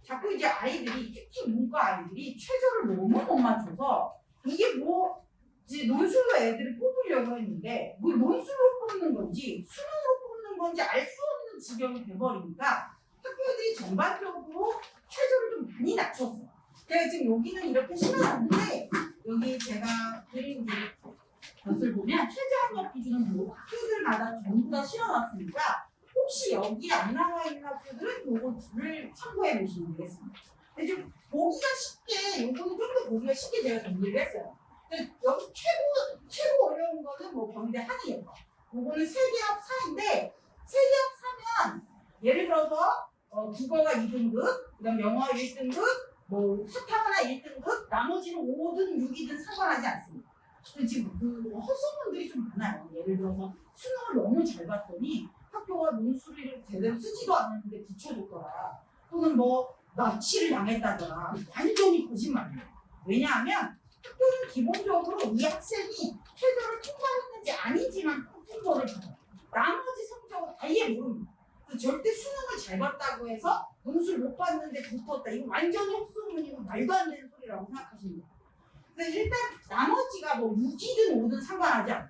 자꾸 이제 아이들이 특히 문과 아이들이 최저를 너무 못 맞춰서 이게 뭐 이제 논술로 애들을 뽑으려고 했는데 뭐 논술로 뽑는 건지 수능으로 뽑는 건지 알 수 없는 지경이 돼버리니까 학교들이 전반적으로 최저를 좀 많이 낮췄어요. 제가 지금 여기는 이렇게 실어놨는데 여기 제가 그린 것을 보면 최저 학력 기준은 뭐 학교들마다 전부 다 실어놨으니까 혹시 여기 안 나와 있는 학교들은 요거를 참고해 보시면 되겠습니다. 근데 좀 보기가 쉽게 요거는 좀 더 보기가 쉽게 제가 정리를 했어요. 여기 최고 어려운 거는 뭐 경희대 한의예과. 요거는 세계합 4인데 세계합 4면 예를 들어서 국어가 2등급, 그다음 영어 1등급, 뭐 사탐하나 1등급, 나머지는 5든 6이든 상관하지 않습니다. 근데 지금 그 헛소문들이 좀 많아요. 예를 들어서 수능을 너무 잘 봤더니 학교가 논술을 제대로 쓰지도 않았는데 붙여줬더라. 또는 뭐 납치를 당했다더라. 완전히 거짓말이에요. 왜냐하면 학교는 기본적으로 이 학생이 최저를 통과했는지 아니지만 통보를 받아요. 나머지 성적은 아예 모릅니다. 그래서 절대 수능을 잘 봤다고 해서 논술 못 봤는데 붙었다. 이거 완전히 헛소문이고 말도 안 되는 소리라고 생각하시면 돼요. 그래서 일단 나머지가 뭐 6이든 5든 상관하지 않아요.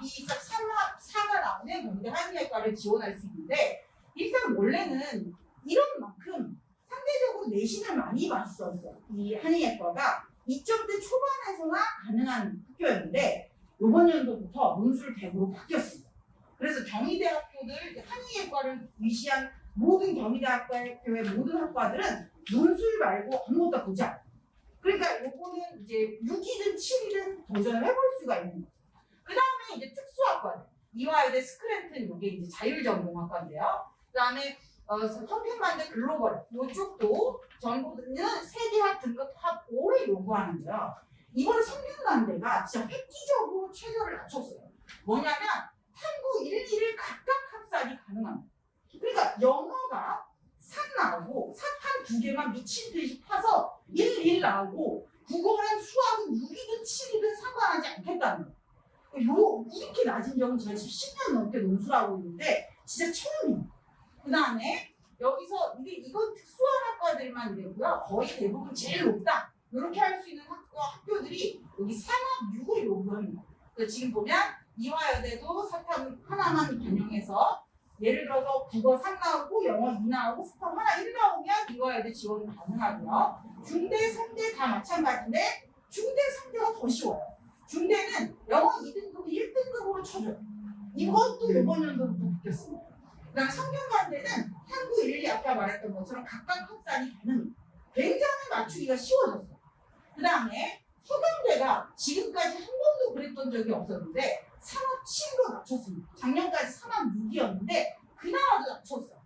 이 4가 나오면 경희대 한의학과를 지원할 수 있는데 일단 원래는 이런 만큼 상대적으로 내신을 많이 봤었어요. 이 한의학과가 2점대 초반에서나 가능한 학교였는데 이번 연도부터 논술 100으로 바뀌었습니다. 그래서 경희대학교들 한의학과를 위시한 모든 경희대학교의 모든 학과들은 논술 말고 아무것도 보지 않아요. 그러니까 요거는 이제 6이든 7이든 도전을 해볼 수가 있는 거죠. 그 다음에 이제 특수학과들. 이화여대 스크랜튼 요게 이제 자율전공학과인데요. 그 다음에 성균관대 글로벌 요쪽도 전부는 세계학 등급 합 5를 요구하는데요. 이번에 성균관대가 진짜 획기적으로 최저를 낮췄어요. 뭐냐면 탐구 1, 2를 각각 합산이 가능합니다. 그러니까 영어가 3 나오고 사탐 2개만 미친 듯이 파서 1 나오고 국어랑 수학은 6이든 7이든 상관하지 않겠다는 거예요. 이렇게 낮은 적은 제가 지금 10년 넘게 논술하고 있는데 진짜 처음입니다. 그 다음에 여기서 이건 특수한 학과들만 이랬고요. 거의 대부분 제일 높다. 이렇게 할 수 있는 학교들이 여기 산업 6을 그런 거. 그래서 지금 보면 이화여대도 사탐 하나만 반영해서 예를 들어서 국어 3 나오고 영어 2 나오고 사탐 하나 1 나오면 이화여대 지원이 가능하고요. 중대, 상대 다 마찬가지인데 중대, 상대가 더 쉬워요. 중대는 영어 2등급 1등급으로 쳐줘요. 이것도 이번 연도부터 바뀌었습니다. 그다음 성균관대는 한국 1, 2 아까 말했던 것처럼 각각 합산이 가능해요. 굉장히 맞추기가 쉬워졌어요. 그 다음에 서강대가 지금까지 한 번도 그랬던 적이 없었는데 3합 7로 낮췄습니다. 작년까지 3합 6이었는데 그나마도 낮췄어요.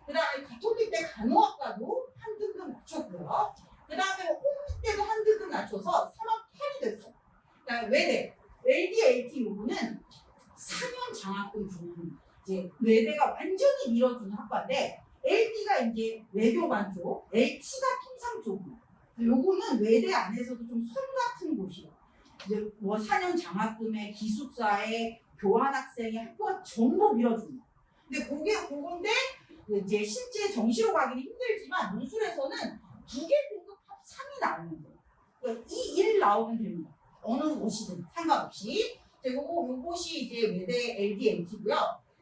그 다음에 가톨릭대 간호학과도 한 등급 낮췄고요. 그 다음에 홍익대도 한 등급 낮춰서 3합 8이 됐어요. 그 다음에 외대, LD, LT 요구는 4년 장학금 주는 이제 외대가 완전히 밀어주는 학과인데 LD가 이제 외교관 쪽, LT가 통상 쪽이에요. 요거는 외대 안에서도 좀 손 같은 곳이에요. 이제 뭐 4년 장학금에 기숙사에 교환학생의 학교가 전부 밀어줍니다. 근데 그건데 이제 실제 정시로 가기는 힘들지만 논술에서는 2개 등급 합 3이 나오는 거예요. 그러니까 2, 1 나오면 됩니다. 어느 곳이든 상관없이. 요것이 이제 외대 LD, LT고요.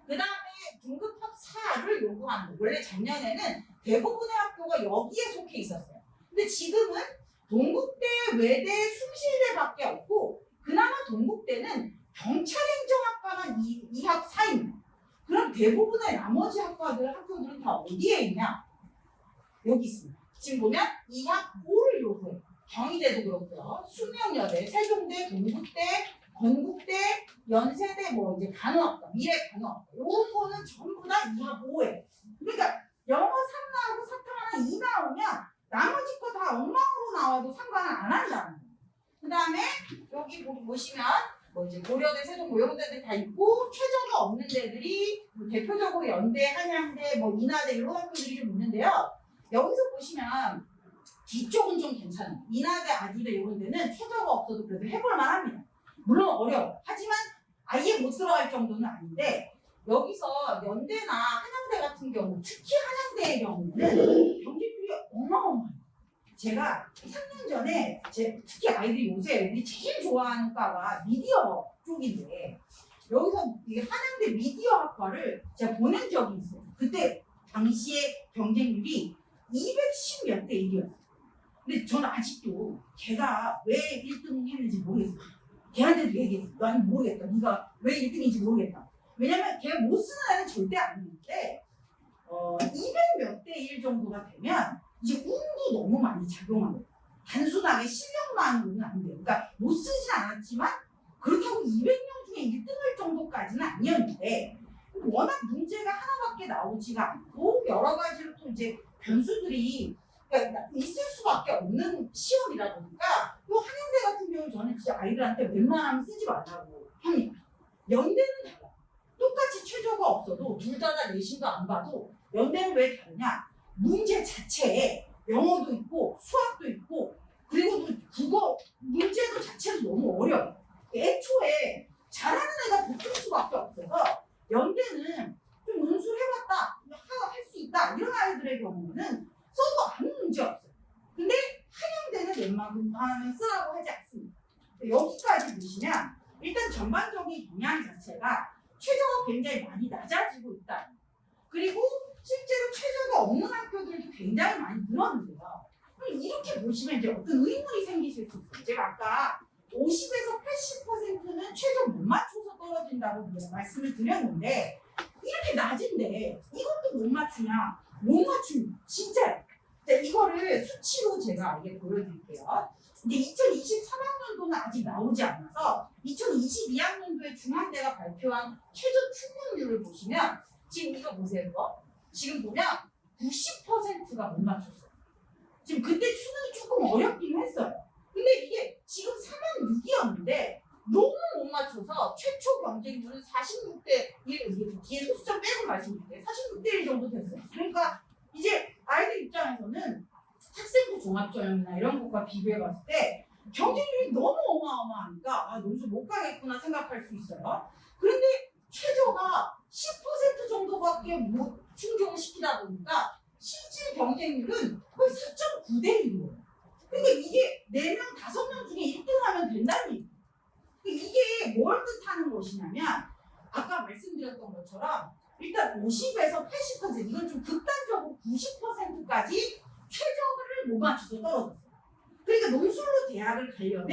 그 다음에 등급합 4를 요구하는 거. 원래 작년에는 대부분의 학교가 여기에 속해 있었어요. 근데 지금은 동국대, 외대, 숭실대밖에 없고 그나마 동국대는 경찰행정학과만 2합 4입니다. 그럼 대부분의 나머지 학교들은 다 어디에 있냐? 여기 있습니다. 지금 보면 2합 5를 요구해요. 경희대도 그렇고요. 숙명여대, 세종대, 동국대, 건국대, 연세대, 뭐 이제 간호학과, 미래간호학과 요런 거는 전부 다 2합 5예요. 그러니까 영어 3 나오고 사탐 하나 2 나오면 나머지 거 다 엉망으로 나와도 상관은 안 한다는 거예요. 그 다음에 여기 보시면 뭐 이제 고려대, 세종 뭐 이런 데들 다 있고 최저가 없는 데들이 뭐 대표적으로 연대, 한양대, 뭐 인하대 이런 학교들이 좀 있는데요. 여기서 보시면 뒤쪽은 좀 괜찮아요. 인하대, 아주대 이런 데는 최저가 없어도 그래도 해볼 만합니다. 물론 어려워. 하지만 아예 못 들어갈 정도는 아닌데 여기서 연대나 한양대 같은 경우, 특히 한양대의 경우는 경쟁률이 어마어마해요. 제가 3년 전에 특히 아이들이 요새 애들이 제일 좋아하는 과가 미디어 쪽인데 여기서 이 한양대 미디어 학과를 제가 보낸 적이 있어요. 그때 당시에 경쟁률이 210 몇 대 1이었어요. 근데 저는 아직도 걔가 왜 1등 했는지 모르겠어요. 걔한테도 얘기했어요. 난 모르겠다. 네가 왜 1등인지 모르겠다. 왜냐면 걔가 못 쓰는 애는 절대 아니는데 200 몇 대 1 정도가 되면 이제 운도 너무 많이 작용하고 단순하게 실력만으로는 안 돼요. 그러니까 못 쓰진 않았지만 그렇다고 200명 중에 1등할 정도까지는 아니었는데 워낙 문제가 하나밖에 나오지가 않고 여러 가지로 또 이제 변수들이 그러니까 있을 수밖에 없는 시험이다 보니까 또 한양대 같은 경우는 저는 진짜 아이들한테 웬만하면 쓰지 말라고 합니다. 연대는 달라. 똑같이 최저가 없어도 둘 다 내신도 안 봐도 연대는 왜 다르냐? 문제 자체에 영어도 있고 수학도 있고 그리고 또 국어 문제도 자체도 너무 어려워요. 애초에 잘하는 애가 붙을 수밖에 없어서 연대는 좀 논술해봤다, 할 수 있다 이런 아이들의 경우는 써도 아무 문제 없어요. 근데 한양대는 웬만하면 쓰라고 하지 않습니다. 여기까지 보시면 일단 전반적인 경향 자체가 최저가 굉장히 많이 낮아지고 있다. 그리고 실제로 최저가 없는 학교들도 굉장히 많이 늘었는데요. 그럼 이렇게 보시면 이제 어떤 의문이 생기실 수 있어요. 제가 아까 50에서 80%는 최저 못 맞춰서 떨어진다고 말씀을 드렸는데 이렇게 낮은데 이것도 못 맞추냐? 못 맞춥니다. 진짜요. 자, 이거를 수치로 제가 이게 보여드릴게요. 이제 2023학년도는 아직 나오지 않아서 2022학년도에 중앙대가 발표한 최저 출문율을 보시면 지금 이거 보세요. 이거. 지금 보면 90%가 못 맞췄어요. 지금 그때 수능이 조금 어렵긴 했어요. 근데 이게 지금 3만 6이었는데 너무 못 맞춰서 최초 경쟁률은 46대 1, 뒤에 소수점 빼고 말씀드릴게요. 46대 1 정도 됐어요. 그러니까 이제 아이들 입장에서는 학생부 종합전형이나 이런 것과 비교해봤을 때 경쟁률이 너무 어마어마하니까 논술 못 가겠구나 생각할 수 있어요. 그런데 최저가 10% 정도밖에 못 충족을 시키다 보니까 실질 경쟁률은 거의 4.9대 1이에요. 그러니까 이게 4명, 5명 중에 1등 하면 된다는 얘기예요. 이게 보시냐면 아까 말씀드렸던 것처럼 일단 50에서 80% 이건 좀 극단적으로 90%까지 최저를 못 맞춰서 떨어졌어요. 그러니까 논술로 대학을 가려면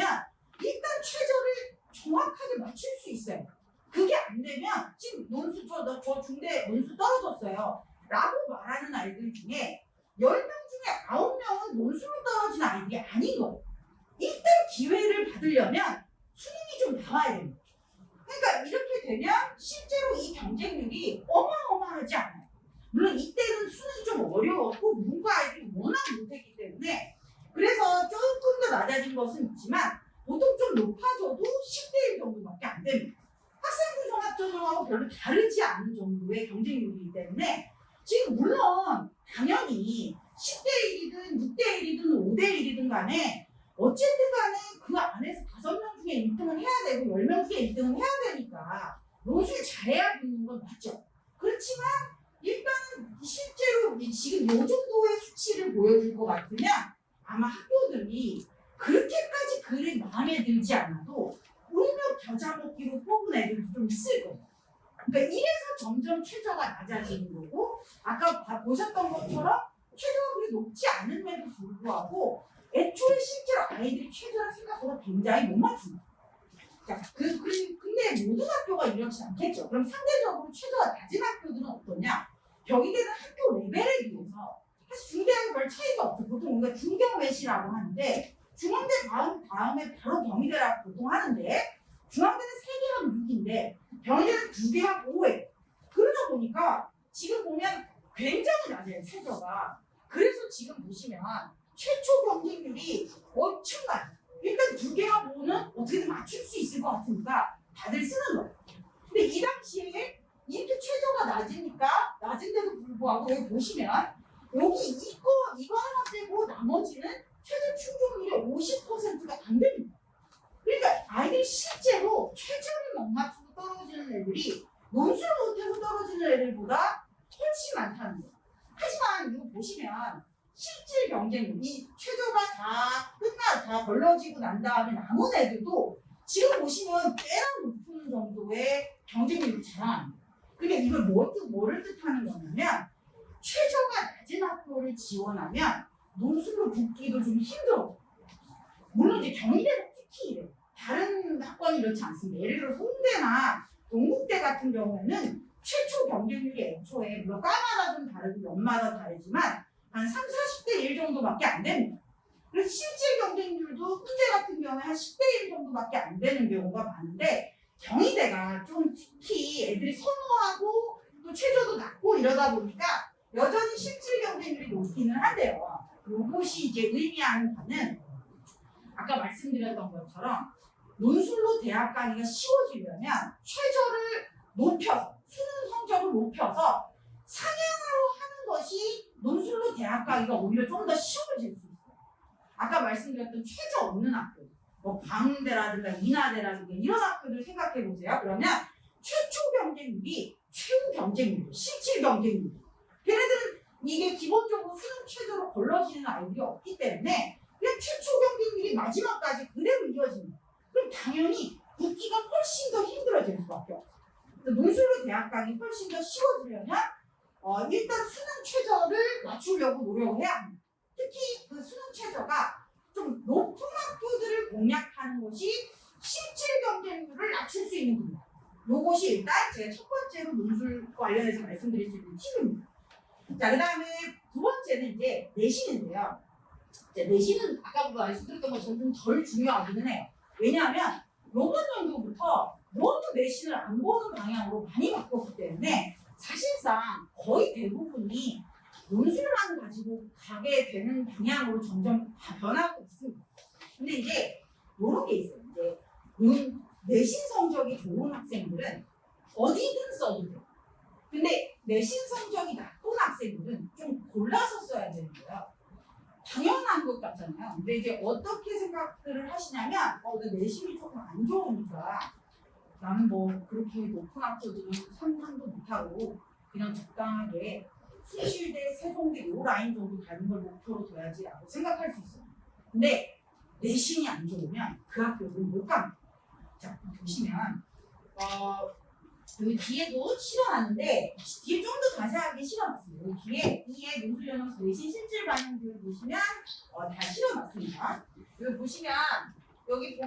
일단 최저를 정확하게 맞출 수 있어요. 그게 안 되면 지금 논술 저 중대 논술 떨어졌어요 라고 말하는 아이들 중에 10명 중에 9명은 논술로 떨어진 아이들이 아닌 거예요. 일단 기회를 받으려면 수능이 좀 나와야 됩니다. 그러니까 이렇게 되면 실제로 이 경쟁률이 어마어마하지 않아요. 물론 이때는 수능이 좀 어려웠고 문과 아이들이 워낙 못했기 때문에 그래서 조금 더 낮아진 것은 있지만 보통 좀 높아져도 10대 1 정도밖에 안 됩니다. 학생부 종합전형하고 별로 다르지 않은 정도의 경쟁률이기 때문에 지금 물론 당연히 10대 1이든 6대 1이든 5대 1이든 간에 어쨌든 간에 그 안에서 5명 중에 1등은 해야 되고 10명 중에 1등은 해야 되니까 논술 잘해야 되는 건 맞죠. 그렇지만 일단은 실제로 지금 이 정도의 수치를 보여줄 것 같으면 아마 학교들이 그렇게까지 글이 마음에 들지 않아도 울며 겨자 먹기로 뽑은 애들도 좀 있을 거예요. 그러니까 이래서 점점 최저가 낮아지는 거고 아까 보셨던 것처럼 최저가 그리 높지 않음에도 불구하고 애초에 실제로 아이들이 최저를 생각보다 굉장히 못 맞춥니다. 자, 근데 모든 학교가 이렇지 않겠죠. 그럼 상대적으로 최저가 낮은 학교들은 어떠냐? 경희대는 학교 레벨에 비해서 사실 중대하고 별 차이가 없죠. 보통 우리가 중경외시라고 하는데 중앙대 다음에 바로 경희대라고 보통 하는데 중앙대는 3개하고 6인데 경희대는 2개하고 5예요. 그러다 보니까 지금 보면 굉장히 낮아요. 최저가. 그래서 지금 보시면 최초 경쟁률이 엄청나요. 일단 2개와 5는 어떻게든 맞출 수 있을 것 같으니까 다들 쓰는 거예요. 근데 이 당시에 이렇게 최저가 낮은데도 불구하고 여기 보시면 여기 이거 하나 빼고 나머지는 최저 충족률이 50%가 안 됩니다. 그러니까 아이들이 실제로 최저를 못 맞추고 떨어지는 애들이 논술을 못해서 떨어지는 애들보다 훨씬 많다는 거예요. 하지만 이거 보시면 실질 경쟁률, 이 최저가 다 걸러지고 난 다음에 남은 애들도 지금 보시면 꽤나 높은 정도의 경쟁률을 자랑합니다. 그러니까 이걸 뭐를 뜻하는 거냐면 최저가 낮은 학교를 지원하면 논술로 붙기도 좀 힘들어. 물론 이제 경희대는 특히 이래요. 다른 학과는 이렇지 않습니다. 예를 들어 송대나 동국대 같은 경우에는 최초 경쟁률이 애초에 물론 과마다 좀 다르고 연마다 다르지만 한 30, 40대 1 정도밖에 안 됩니다. 그래서 실질 경쟁률도 홍대 같은 경우에 한 10대 1 정도밖에 안 되는 경우가 많은데 경희대가 좀 특히 애들이 선호하고 또 최저도 낮고 이러다 보니까 여전히 실질 경쟁률이 높기는 한데요. 이것이 이제 의미하는 바는 아까 말씀드렸던 것처럼 논술로 대학 가기가 쉬워지려면 최저를 높여서 수능 성적을 높여서 상향으로 하는 것이 논술로 대학 가기가 오히려 좀 더 쉬워질 수 있어요. 아까 말씀드렸던 최저 없는 학교, 뭐 광대라든가 인하대라든가 이런 학교들 생각해 보세요. 그러면 최초 경쟁률이 최후 경쟁률, 실질 경쟁률. 걔네들은 이게 기본적으로 수능 최저로 걸러지는 아이들이 없기 때문에 그냥 최초 경쟁률이 마지막까지 그대로 이어집니다. 그럼 당연히 붙기가 훨씬 더 힘들어질 수밖에 없어요. 논술로 대학 가기 훨씬 더 쉬워지려면 일단 수능 최저를 맞추려고 노력을 해야 합니다. 특히 그 수능 최저가 좀 높은 학교들을 공략하는 것이 실질 경쟁률을 낮출 수 있는 겁니다. 이것이 일단 제가 첫 번째로 논술 관련해서 말씀드릴 수 있는 팁입니다. 자, 그 다음에 두 번째는 이제 내신인데요. 내신은 아까 말씀드렸던 것처럼 좀 덜 중요하기는 해요. 왜냐하면 이번 연도부터 너무 내신을 안 보는 방향으로 많이 바뀌었기 때문에 사실상 거의 대부분이 논술만 가지고 가게 되는 방향으로 점점 변하고 있습니다. 근데 이제 이런 게 있어요. 이제 내신 성적이 좋은 학생들은 어디든 써도 돼요. 근데 내신 성적이 나쁜 학생들은 좀 골라서 써야 되는 거예요. 당연한 것 같잖아요. 근데 이제 어떻게 생각들을 하시냐면 내 내신이 조금 안 좋으니까 나는 뭐 그렇게 높은 학교들은 상상도 못하고 그냥 적당하게 숭실대, 세종대 요 라인 정도 가는 걸 목표로 둬야지라고 생각할 수 있어요. 근데 내신이 안 좋으면 그 학교는 못 갑니다. 자, 보시면 여기 뒤에도 실어놨는데 뒤에 좀 더 자세하게 실어놨습니다. 여기 뒤에 E의 논술연합 내신 실질 반영표를 보시면 다 실어놨습니다. 여기 보시면 여기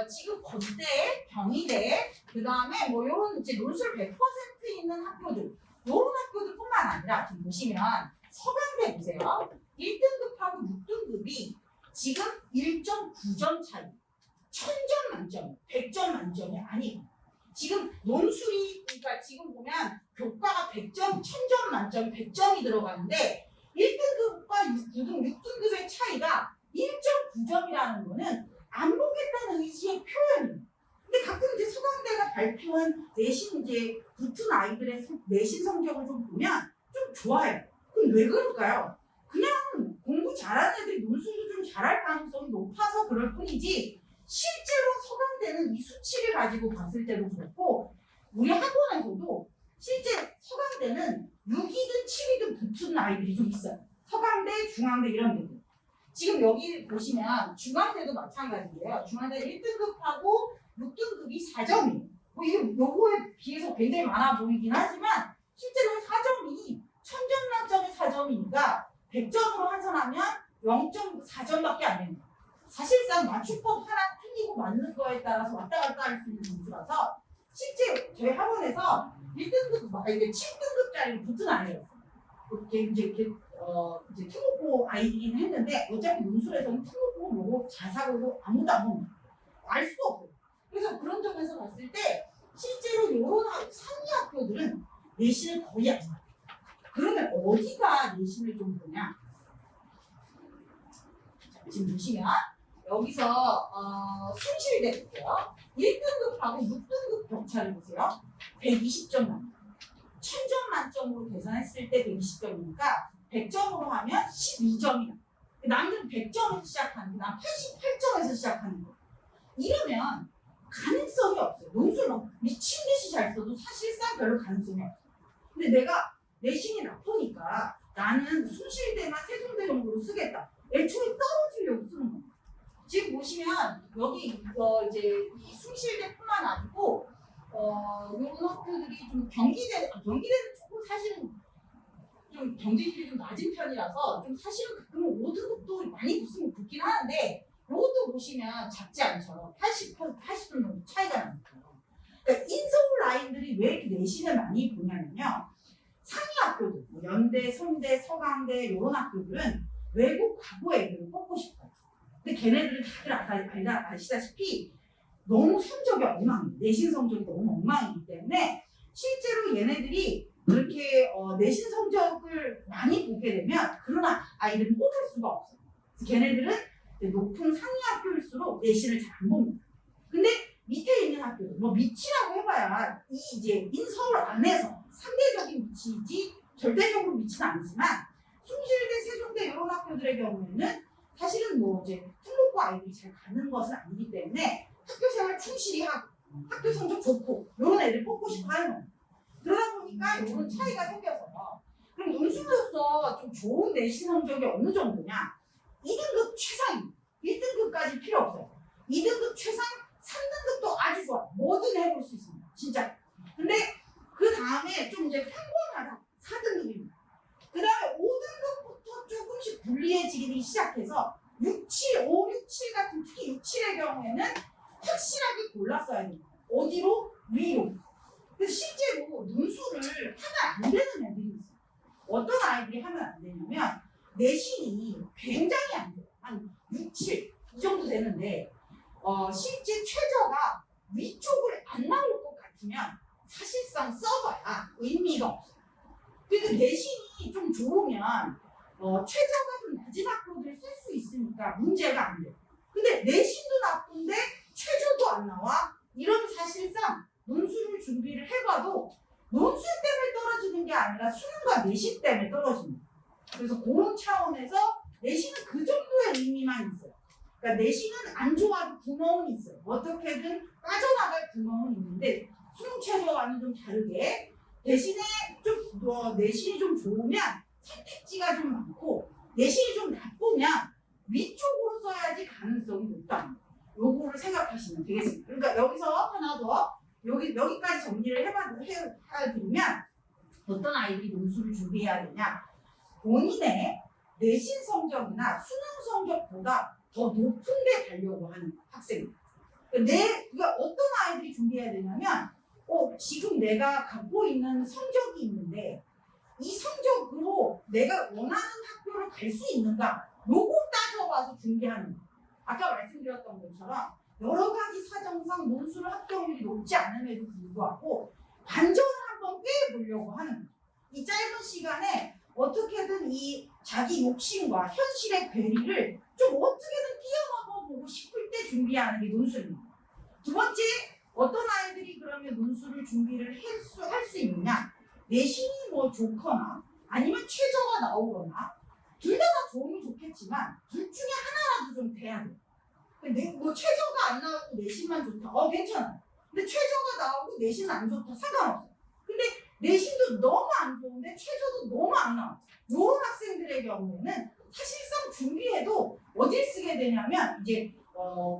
지금 건대, 경희대, 그 다음에 뭐 요런 이제 논술 100% 있는 학교들, 요런 학교들뿐만 아니라 지금 보시면 서강대 보세요. 1등급하고 6등급이 지금 1.9점 차이. 1000점 만점, 100점 만점이 아니고 지금 논술이 그러니까 지금 보면 교과가 100점, 1000점 만점 100점이 들어가는데 1등급과 6등급의 차이가 1.9점이라는 거는 안 보겠다는 의지의 표현이에요. 근데 가끔 이제 서강대가 발표한 내신 이제 붙은 아이들의 내신 성적을 좀 보면 좀 좋아요. 그럼 왜 그럴까요? 그냥 공부 잘하는 애들이 논술도 좀 잘할 가능성이 높아서 그럴 뿐이지 실제로 서강대는 이 수치를 가지고 봤을 때도 그렇고 우리 학원에서도 실제 서강대는 6이든 7이든 붙은 아이들이 좀 있어요. 서강대, 중앙대 이런 데들. 지금 여기 보시면 중앙대도 마찬가지예요. 중앙대 1등급하고 6등급이 4점이에요. 뭐 이게 요거에 비해서 굉장히 많아 보이긴 하지만 실제로 4점이 1000점 만점에 4점이니까 100점으로 환산하면 0.4점밖에 안 됩니다. 사실상 맞춤법 하나 틀리고 맞는 거에 따라서 왔다 갔다 할 수 있는 문제라서 실제 저희 학원에서 1등급, 이제 7등급짜리 붙은 아이였어요. 이제 특목고 아이이긴 했는데 어차피 논술에서는 특목고 뭐고 자사고고 아무도 안 봅니다. 알 수가 없어요. 그래서 그런 점에서 봤을 때 실제로 이런 상위 학교들은 내신을 거의 안 봐요. 그러면 어디가 내신을 좀 보냐? 자, 지금 보시면 여기서 숭실대 볼게요. 1등급하고 6등급 격차를 보세요. 120점 만점. 1000점 만점으로 계산했을 때 120점이니까 100점으로 하면 12점이다. 남들은 100점에서 시작하는 난 88점에서 시작하는 거. 이러면 가능성이 없어요. 논술만 미친 듯이 잘 써도 사실상 별로 가능성이 없어요. 근데 내가 내신이 나쁘니까 나는 숭실대나 세종대 정도로 쓰겠다. 애초에 떨어지려고 쓰는 거예요. 지금 보시면 여기 이제 이 숭실대뿐만 아니고 이런 학교들이 좀 경기대는 조금 사실은 좀 경쟁률이 좀 낮은 편이라서 좀 사실은 가끔은 5등급도 많이 붙으면 붙긴 하는데 이것도 보시면 작지 않죠. 80점 정도 차이가 나니까. 그러니까 인서울 라인들이 왜 이렇게 내신을 많이 보냐면요. 상위 학교들, 뭐 연대, 성대, 서강대 이런 학교들은 외국 과거 애들을 뽑고 싶어요. 근데 걔네들은 다들 아시다시피 너무 성적이 엉망이에요. 내신 성적이 너무 엉망이기 때문에 실제로 얘네들이 그렇게 내신 성적을 많이 보게 되면 그런 아이들은 뽑을 수가 없어요. 그래서 걔네들은 높은 상위 학교일수록 내신을 잘 안 봅니다. 근데 밑에 있는 학교들, 뭐 밑이라고 해봐야 이제 인서울 안에서 상대적인 위치이지 절대적으로 위치는 아니지만 숭실대, 세종대 이런 학교들의 경우에는 사실은 뭐 이제 특목고 아이들이 잘 가는 것은 아니기 때문에 학교 생활 충실히 하고 학교 성적 좋고 이런 애들 뽑고 싶어 하는 거예요. 그러다 보니까 이런 차이가 생겨서 그럼 논술로서 좀 좋은 내신 성적이 어느 정도냐? 2등급 최상, 1등급까지 필요 없어요. 2등급 최상, 3등급도 아주 좋아. 뭐든 해볼 수 있습니다. 진짜. 근데 그 다음에 좀 이제 평범하다. 4등급입니다. 그 다음에 5등급부터 조금씩 불리해지기 시작해서 6, 7, 5, 6, 7 같은 특히 6, 7의 경우에는 확실하게 골랐어야 됩니다. 어디로? 위로. 그래서 실제로 논술을 하면 안 되는 애들이 있어요. 어떤 아이들이 하면 안 되냐면 내신이 굉장히 안 돼요. 한 6, 7 이 정도 되는데 실제 최저가 위쪽을 안 나올 것 같으면 사실상 써봐야 의미가 없어요. 그러니까 내신이 좀 좋으면 최저가 좀 낮은 학교들 쓸 수 있으니까 문제가 안 돼요. 근데 내신도 나쁜데 최저도 안 나와? 이러면 사실상 논술을 준비를 해봐도 논술 때문에 떨어지는 게 아니라 수능과 내신 때문에 떨어집니다. 그래서 그런 차원에서 내신은 그 정도의 의미만 있어요. 그러니까 내신은 안 좋아도 구멍은 있어요. 어떻게든 빠져나갈 구멍은 있는데 수능 최저와는 좀 다르게 대신에 좀 내신이 좀 좋으면 선택지가 좀 많고 내신이 좀 나쁘면 위쪽으로 써야지 가능성이 높다. 요거를 생각하시면 되겠습니다. 그러니까 여기서 하나 더 여기까지 정리를 해드리면 어떤 아이들이 논술을 준비해야 되냐? 본인의 내신 성적이나 수능 성적보다 더 높은 데 가려고 하는 학생입니다. 그러니까 어떤 아이들이 준비해야 되냐면 지금 내가 갖고 있는 성적이 있는데 이 성적으로 내가 원하는 학교를 갈 수 있는가? 요거 따져봐서 준비하는 거예요. 아까 말씀드렸던 것처럼 여러 가지 사정상 논술 합격률이 높지 않음에도 불구하고 반전을 한번 꾀보려고 하는 거예요. 이 짧은 시간에 어떻게든 이 자기 욕심과 현실의 괴리를 좀 어떻게든 뛰어넘어보고 싶을 때 준비하는 게 논술입니다. 두 번째, 어떤 아이들이 그러면 논술을 준비를 할 수 있느냐? 내신이 뭐 좋거나 아니면 최저가 나오거나 둘 다 좋으면 좋겠지만 둘 중에 하나라도 좀 돼야 돼. 근데 뭐 최저가 안 나오고 내신만 좋다. 괜찮아. 근데 최저가 나오고 내신 안 좋다. 상관없어. 근데 내신도 너무 안 좋은데 최저도 너무 안 나와. 이런 학생들의 경우에는 사실상 준비해도 어딜 쓰게 되냐면 이제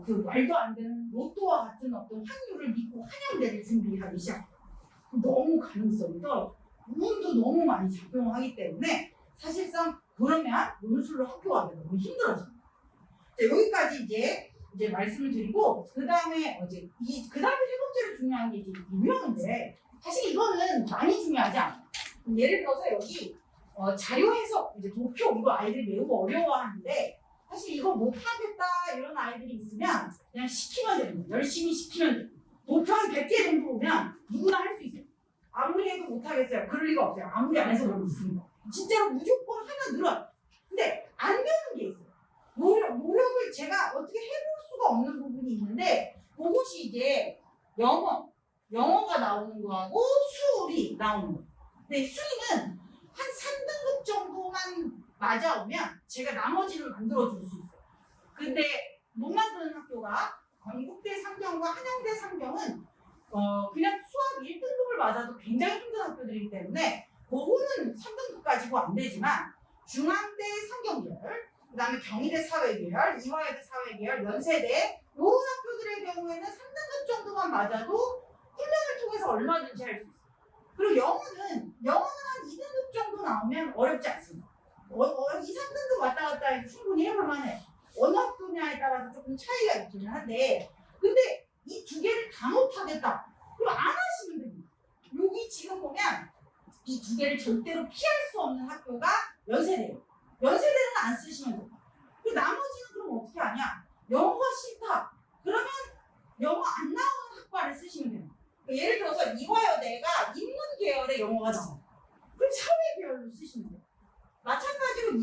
그 말도 안 되는 로또와 같은 어떤 확률을 믿고 한양대를 준비하기 시작해요. 너무 가능성이 떨어져. 운도 너무 많이 작용하기 때문에 사실상 그러면 논술로 학교가기 너무 힘들어져요. 여기까지 이제 말씀을 드리고 그 다음에 세 번째로 중요한 게 이제 유형인데 사실 이거는 많이 중요하지 않아요. 예를 들어서 여기 자료 해석 이제 도표 이거 아이들이 매우 어려워하는데 사실 이거 못하겠다 이런 아이들이 있으면 그냥 시키면 됩니다. 열심히 시키면 돼요. 도표 한 100개 정도 오면 누구나 할 수 있어요. 아무리 해도 못하겠어요. 그럴 리가 없어요. 아무리 안 해서 그러고 있습니다. 진짜로 무조건 하나 늘어요. 근데 안 되는 게 있어요. 노력을 제가 어떻게 해볼 수가 없는 부분이 있는데 그것이 이제 영어가 나오는 거하고 수리 나오는 거. 근데 수리는 한 3등급 정도만 맞아오면 제가 나머지를 만들어줄 수 있어요. 근데 못 만드는 학교가 건국대 상경과 한양대 상경은 그냥 수학 1등급을 맞아도 굉장히 힘든 학교들이기 때문에 그거는 3등급 가지고 안 되지만 중앙대 상경계열, 그 다음에 경희대 사회계열, 이화여대 사회계열, 연세대 이런 학교들의 경우에는 3등급 정도만 맞아도 훈련을 통해서 얼마든지 할 수 있어요. 그리고 영어는 한 2등급 정도 나오면 어렵지 않습니다. 2, 3등급 왔다 갔다 해도 충분히 해볼 만해요. 어느 학교냐에 따라서 조금 차이가 있기는 한데 근데 이 두 개를 다 못하겠다. 그럼 안 하시면 됩니다. 여기 지금 보면 이 두 개를 절대로 피할 수 없는 학교가 연세대예요. 연세대는 안 쓰시면 돼요. 그 나머지는 그럼 어떻게 하냐? 영어가 싫다. 그러면 영어 안 나오는 학과를 쓰시면 돼요. 예를 들어서 이화여대가 인문 계열의 영어가 나와요. 그럼 사회 계열로 쓰시면 돼요. 마찬가지로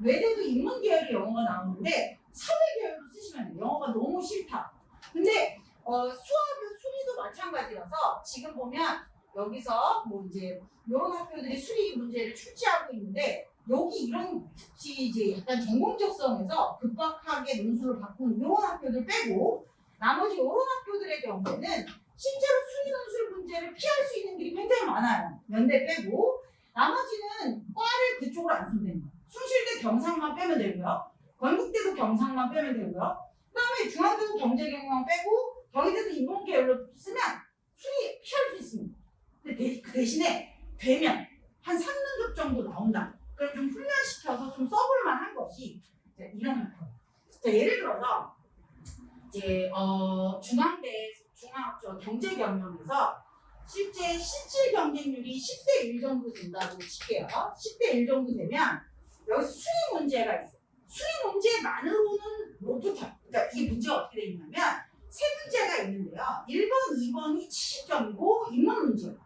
외대도 인문 계열의 영어가 나오는데 사회 계열로 쓰시면 돼요. 영어가 너무 싫다. 근데 수학의 수리도 마찬가지라서 지금 보면 여기서 뭐 이제 이런 학교들이 수리 문제를 출제하고 있는데 여기 이런 이제 약간 전공적성에서 급박하게 논술을 바꾸는 이런 학교들 빼고 나머지 이런 학교들의 경우에는 실제로 수리 논술 문제를 피할 수 있는 길이 굉장히 많아요. 연대 빼고 나머지는 과를 그쪽으로 안 쓰면 됩니다. 숭실대 경상만 빼면 되고요. 건국대도 경상만 빼면 되고요. 그 다음에 중앙대도 경제경영 빼고 경희대도 인문계열로 쓰면 수리 피할 수 있습니다. 근데 그 대신에 되면 한 3등급 정도 나온다. 그럼 좀 훈련시켜서 좀 써볼 만한 것이 이런 학교. 예를 들어서 이제 중앙대 경제경영에서 실제 실질 경쟁률이 10대 1 정도 된다고 칠게요. 10대 1 정도 되면 여기서 수리 문제가 있어요. 수리 문제만으로는 못 붙어요. 그러니까 이 문제가 어떻게 되어 있냐면 세 문제가 있는데요. 1번, 2번이 70점이고 인문 문제예요.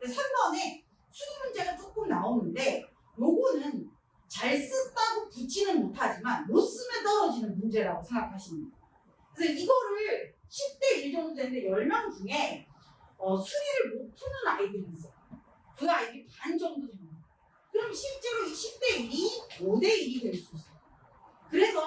3번에 수리 문제가 조금 나오는데 요거는 잘 썼다고 붙지는 못하지만 못 쓰면 떨어지는 문제라고 생각하시면 돼요. 그래서 이거를 10대 1 정도 되는데 10명 중에 수리를 못 푸는 아이들이 있어요. 그 아이들이 반 정도 됩니다. 그럼 실제로 이 10대 1이 5대 1이 될 수 있어요. 그래서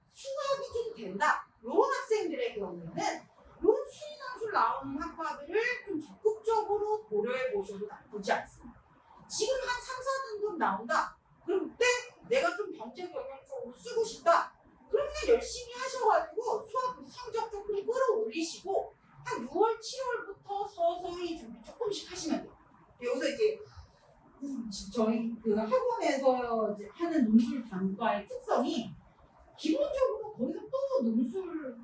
수학이 좀 된다. 이런 학생들의 경우에는 이런 수리 점수 나오는 학과들을 좀 적극적으로 고려해 보셔도 나쁘지 않습니다. 지금 한 3, 4등급 나온다. 그럼 그때 내가 좀 경제 경영 쪽으로 쓰고 싶다. 그러면 열심히 하셔가지고 수학 성적 조금 끌어올리시고 한 6월, 7월부터 서서 조금씩 하시면 돼요. 여기서 이제 저희 그 학원에서 이제 하는 논술 단과의 특성이 기본적으로 거기서 또 논술을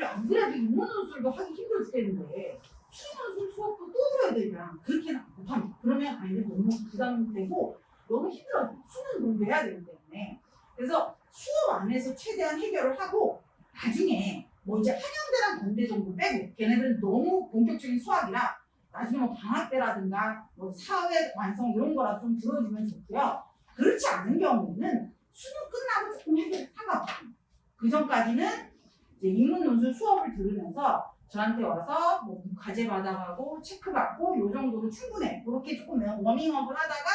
안 그래도 인문 논술도 하기 힘들어 죽겠는데 수능 논술 수업도 또 줘야 되냐 그렇게는 못합니다. 그러면 아이들 너무 부담되고 너무 힘들어요. 수능 공부해야 되기 때문에. 그래서 수업 안에서 최대한 해결을 하고 나중에 뭐 이제 한양대랑 건대 정도 빼고 걔네들은 너무 본격적인 수학이라 나중에 뭐 방학 때라든가 뭐 사회 완성 이런 거라 좀 들어주면 좋고요. 그렇지 않은 경우는 수능 끝나고 조금 해도 상관없습니다. 그 전까지는 이제 인문 논술 수업을 들으면서 저한테 와서 뭐 과제 받아가고 체크 받고 요 정도로 충분해. 그렇게 조금 워밍업을 하다가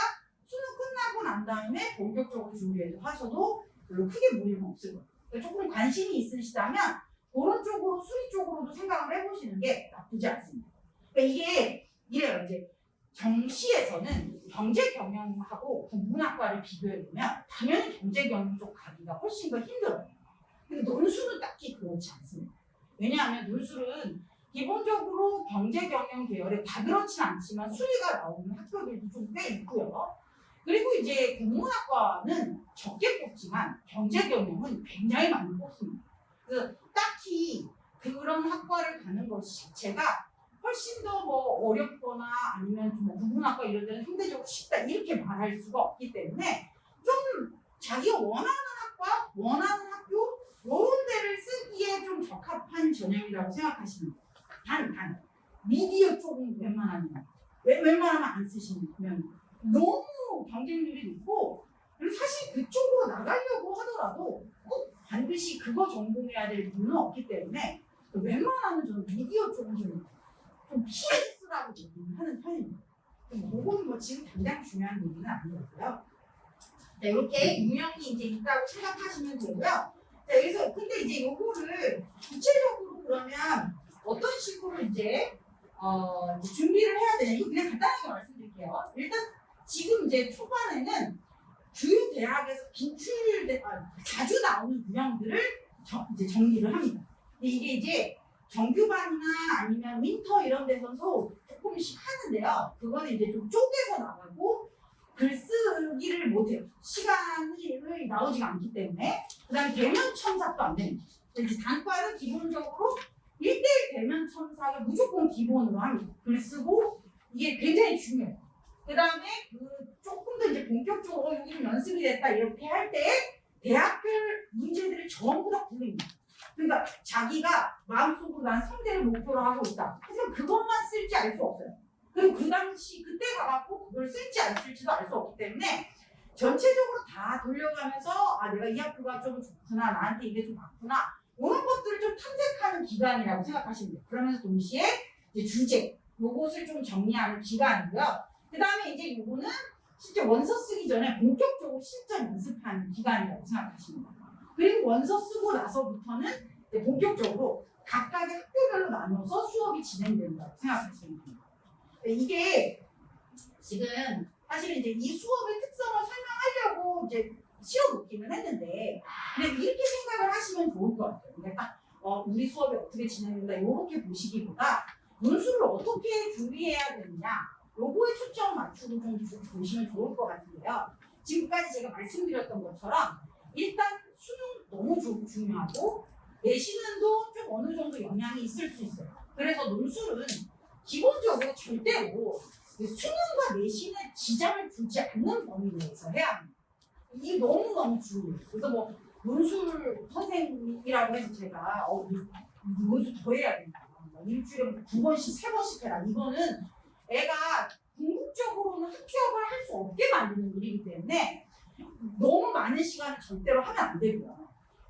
수능 끝나고 난 다음에 본격적으로 준비해서 하셔도 별로 크게 무리는 없을 거예요. 그러니까 조금 관심이 있으시다면 그런 쪽으로 수리 쪽으로도 생각을 해보시는 게 나쁘지 않습니다. 그러니까 이게 이래요. 이제 정시에서는 경제 경영하고 국문학과를 비교해보면 당연히 경제 경영 쪽 가기가 훨씬 더 힘들어요. 근데 논술은 딱히 그렇지 않습니다. 왜냐하면 논술은 기본적으로 경제 경영 계열에 다 그렇진 않지만 수리가 나오는 학교들도 좀 꽤 있고요. 그리고 이제 국문학과는 적게 뽑지만 경제 경영은 굉장히 많이 뽑습니다. 그래서 딱히 그런 학과를 가는 것 자체가 훨씬 더 뭐 어렵거나 아니면 좀 국문학과 이런 데는 상대적으로 쉽다 이렇게 말할 수가 없기 때문에 좀 자기가 원하는 학과, 원하는 학교 이런 데를 쓰기에 좀 적합한 전형이라고 생각하시면 돼요. 단 미디어 쪽은 웬만하면 안 쓰시면 너무 경쟁률이 높고 그리고 사실 그쪽으로 나가려고 하더라도 꼭 반드시 그거 전공해야 될 이유는 없기 때문에 웬만하면 저는 미디어 쪽은 좀 피해 쓰라고 하는 편입니다. 그거는 뭐 지금 당장 중요한 얘기는 아니고요. 네, 이렇게 유형이 이제 있다고 생각하시면 되고요. 자, 그래서 근데 이제 요거를 구체적으로 그러면 어떤 식으로 이제 준비를 해야 되냐 이거 그냥 간단하게 말씀드릴게요. 일단 지금 이제 초반에는 주요 대학에서 자주 나오는 유형들을 이제 정리를 합니다. 근데 이게 이제 정규반이나 아니면 윈터 이런 데서도 조금씩 하는데요. 그거는 이제 좀 쪼개서 나가고 글쓰기를 못해요. 시간이 나오지가 않기 때문에. 그 다음에 대면 첨삭도 안 됩니다. 이제 단과는 기본적으로 1대1 대면 첨삭을 무조건 기본으로 합니다. 글쓰고 이게 굉장히 중요해요. 그 다음에 조금 더 이제 본격적으로 여기 좀 연습이 됐다 이렇게 할 때 대학별 문제들을 전부 다 굴립니다. 그러니까 자기가 마음속으로 난 성대를 목표로 하고 있다. 하지만 그것만 쓸지 알 수 없어요. 그리고 그 당시 그때 가갖고 그걸 쓸지 안 쓸지도 알 수 없기 때문에 전체적으로 다 돌려가면서 내가 이 학교가 좀 좋구나, 나한테 이게 좀 맞구나 이런 것들을 좀 탐색하는 기간이라고 생각하시면 돼요. 그러면서 동시에 이제 주제 요것을 좀 정리하는 기간이고요. 그 다음에 이제 요거는 실제 원서 쓰기 전에 본격적으로 실전 연습하는 기간이라고 생각하시면 돼요. 그리고 원서 쓰고 나서부터는 이제 본격적으로 각각의 학교별로 나눠서 수업이 진행된다고 생각하시면 됩니다. 이게 지금 사실 이제 이 수업의 특성을 설명하려고 이제 씌워놓기는 했는데, 근데 이렇게 생각을 하시면 좋을 것 같아요. 그러니까 딱 우리 수업이 어떻게 진행된다 이렇게 보시기보다 논술을 어떻게 준비해야 되느냐 요거에 초점 맞추고 좀 보시면 좋을 것 같은데요. 지금까지 제가 말씀드렸던 것처럼 일단 수능 너무 중요하고 내신은도 좀 어느 정도 영향이 있을 수 있어요. 그래서 논술은 기본적으로 절대로 수능과 내신에 지장을 주지 않는 범위 내에서 해야 합니다. 이게 너무너무 중요해요. 그래서 뭐 논술 선생님이라고 해서 제가 논술 더 해야 된다. 일주일에 9번씩 3번씩 해라. 이거는 애가 궁극적으로는 합격을 할 수 없게 만드는 일이기 때문에 너무 많은 시간을 절대로 하면 안 되고요.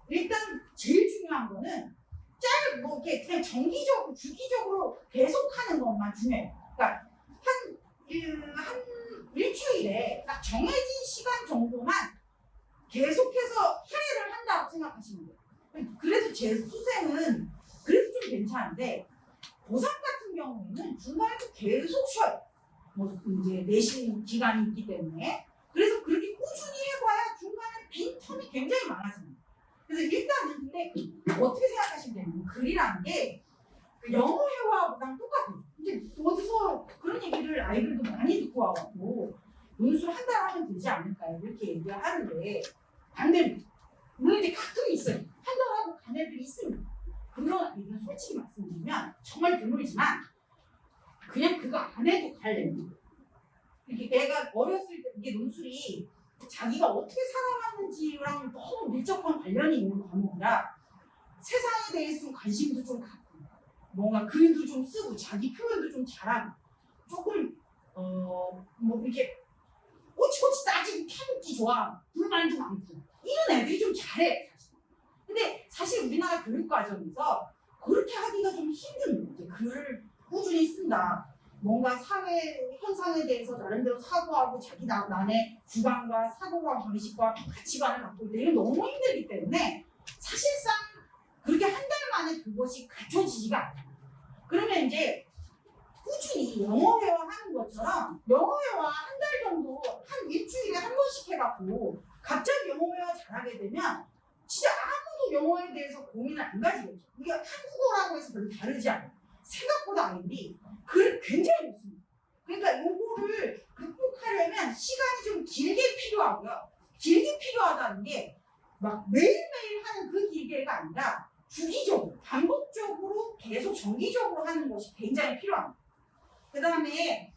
일단 제일 중요한 거는 이렇게 그냥 정기적으로 주기적으로 계속하는 것만 중요해요. 그러니까 한 일주일에 딱 정해진 시간 정도만 계속해서 할애를 한다고 생각하시면 돼요. 그래도 제 수생은 그래도 좀 괜찮은데 고3 같은 경우에는 중간에도 계속 쉬어요. 뭐 이제 내신 기간이 있기 때문에. 그래서 그렇게 꾸준히 해봐야 중간에 빈 텀이 굉장히 많아집니다. 그래서 일단은 근데 어떻게 생각하시면 되냐면 글이라는 게 영어 회화보다는 똑같아요. 이제 근데 어디서 그런 얘기를 아이들도 많이 듣고 와갖고 논술 한 달 하면 되지 않을까요? 이렇게 얘기를 하는데 반대로 물론 이제 가끔 있어요. 한 달 하고 간 애들이 있습니다. 그런 아이들은 솔직히 말씀드리면 정말 드물지만 그냥 그거 안 해도 갈 애입니다. 이렇게 애가 어렸을 때 이게 논술이 자기가 어떻게 살아왔는지랑 너무 밀접한 관련이 있는 과목이라 세상에 대해서 좀 관심도 좀 갖고 뭔가 글도 좀 쓰고 자기 표현도 좀 잘하고 조금 뭐 이렇게 꼬치꼬치 따지고 캐묻기 좋아 불만도 많고 이런 애들이 좀 잘해 사실. 근데 사실 우리나라 교육 과정에서 그렇게 하기가 좀 힘든 이제 글을 꾸준히 쓴다. 뭔가 사회 현상에 대해서 나름대로 사고하고 자기 나만의 주관과 사고와 방식과 가치관을 갖고 있다. 이건 너무 힘들기 때문에 사실상 그렇게 한 달 만에 그것이 갖춰지지가 않아요. 그러면 이제 꾸준히 영어 회화하는 것처럼 영어 회화 한 달 정도 한 일주일에 한 번씩 해갖고 갑자기 영어 회화 잘하게 되면 진짜 아무도 영어에 대해서 고민을 안 가지겠죠. 이게 한국어라고 해서 별로 다르지 않아요. 생각보다 아이들이 글을 굉장히 못 씁니다. 그러니까 요거를 극복하려면 시간이 좀 길게 필요하고요. 길게 필요하다는 게 막 매일매일 하는 그 길게가 아니라 주기적으로, 반복적으로 계속 정기적으로 하는 것이 굉장히 필요합니다. 그 다음에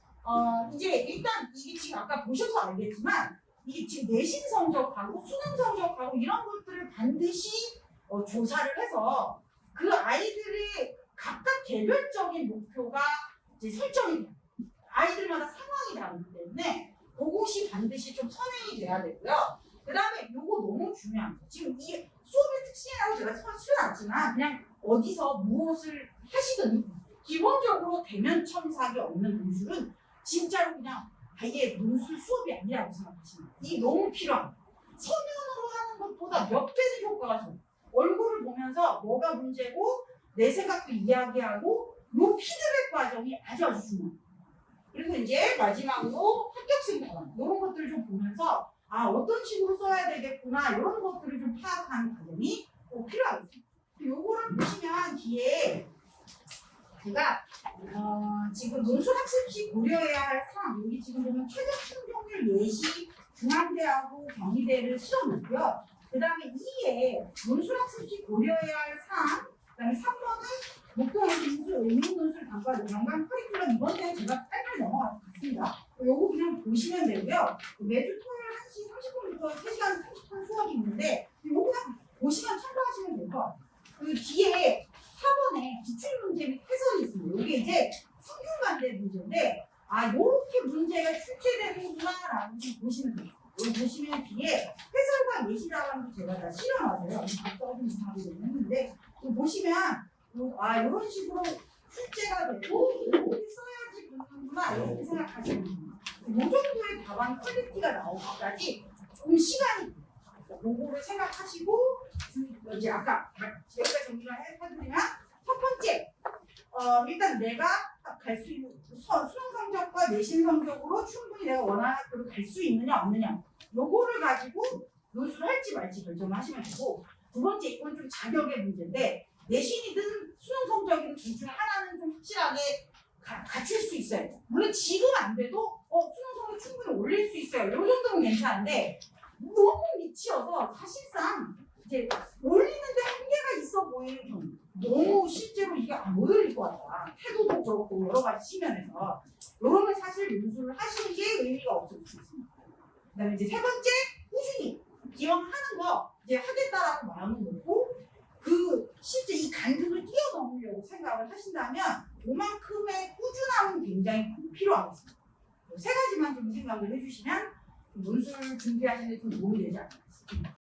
이제 일단 이게 지금 아까 보셔서 알겠지만 이게 지금 내신 성적하고 수능 성적하고 이런 것들을 반드시 조사를 해서 그 아이들의 각각 개별적인 목표가 이제 설정이 돼요. 아이들마다 상황이 다르기 때문에 그것이 반드시 좀 선행이 돼야 되고요. 그 다음에 요거 너무 중요합니다. 지금 이게 수업의 특징이라고 제가 쓰놨지만 그냥 어디서 무엇을 하시든 기본적으로 대면 첨삭이 없는 논술은 진짜로 그냥 아예 논술 수업이 아니라고 생각하시면 돼요. 이게 너무 필요합니다. 서면으로 하는 것보다 몇 배는 효과가 좋아요. 얼굴을 보면서 뭐가 문제고 내 생각도 이야기하고 요 피드백 과정이 아주 중요해요. 그리고 이제 마지막으로 합격생 답안 이런 것들을 좀 보면서 아 어떤 식으로 써야 되겠구나 이런 것들을 좀 파악하는 과정이 꼭 필요하겠습니다. 요거를 보시면 뒤에 제가 지금 논술 학습 시 고려해야 할 사항 여기 지금 보면 최저 충족률 예시 중앙대하고 경희대를 실어놓고요. 그 다음에 2에 논술 학습 시 고려해야 할 사항 그 다음에 3번은 목표 논술, 의미 논술 단과 연간 커리큘럼 이번 때는 제가 빨리 넘어갔습니다. 요거 그냥 보시면 되고요. 매주 토요일 1시 30분부터 3시간 30분 수업이 있는데 요거 그냥 보시면 참고하시면 될 것 같아요. 그 뒤에 4번에 기출문제 및 해설이 있습니다. 이게 이제 성균관대 문제인데 아 요렇게 문제가 출제되는구나라고 좀 보시면 돼요. 여기 보시면 뒤에 해설과 예시라고 제가 다 실어놨어요. 각도가 좀 이상하게 했는데 보시면 이런 식으로 출제가 되고 이렇게 써야지 붙는구나 이렇게 생각하시면 됩니다. 이 정도의 답안 퀄리티가 나오기까지 좀 시간이 그거를 생각하시고 이제 아까 여기까지 정리를 해드리면 첫 번째 일단 내가 갈 수 있는 수능 성적과 내신 성적으로 충분히 내가 원하는 학교를 갈 수 있느냐 없느냐 요거를 가지고 논술을 할지 말지 결정을 하시면 되고 두 번째 이건 좀 자격의 문제인데 내신이든 수능 성적이든 둘 중에 하나는 좀 확실하게 갖출 수 있어요. 물론 지금 안 돼도 수능 성적 충분히 올릴 수 있어요. 이 정도는 괜찮은데 너무 미치어서 사실상 이제 올리는데 한계가 있어 보이는 경우 너무 실제로 이게 못 올릴 것 같다. 태도도 그렇고 여러 가지 측면에서 이러면 사실 논술을 하시는 게 의미가 없을 수 있습니다. 그다음에 이제 세 번째 꾸준히 기왕 하는 거 이제 하겠다라고 마음을 먹고 그 실제 이 간격을 뛰어넘으려고 생각을 하신다면 그만큼의 꾸준함은 굉장히 필요하겠습니다. 세 가지만 좀 생각을 해주시면 논술 준비하시는 데 좀 도움이 되지 않을까 싶습니다.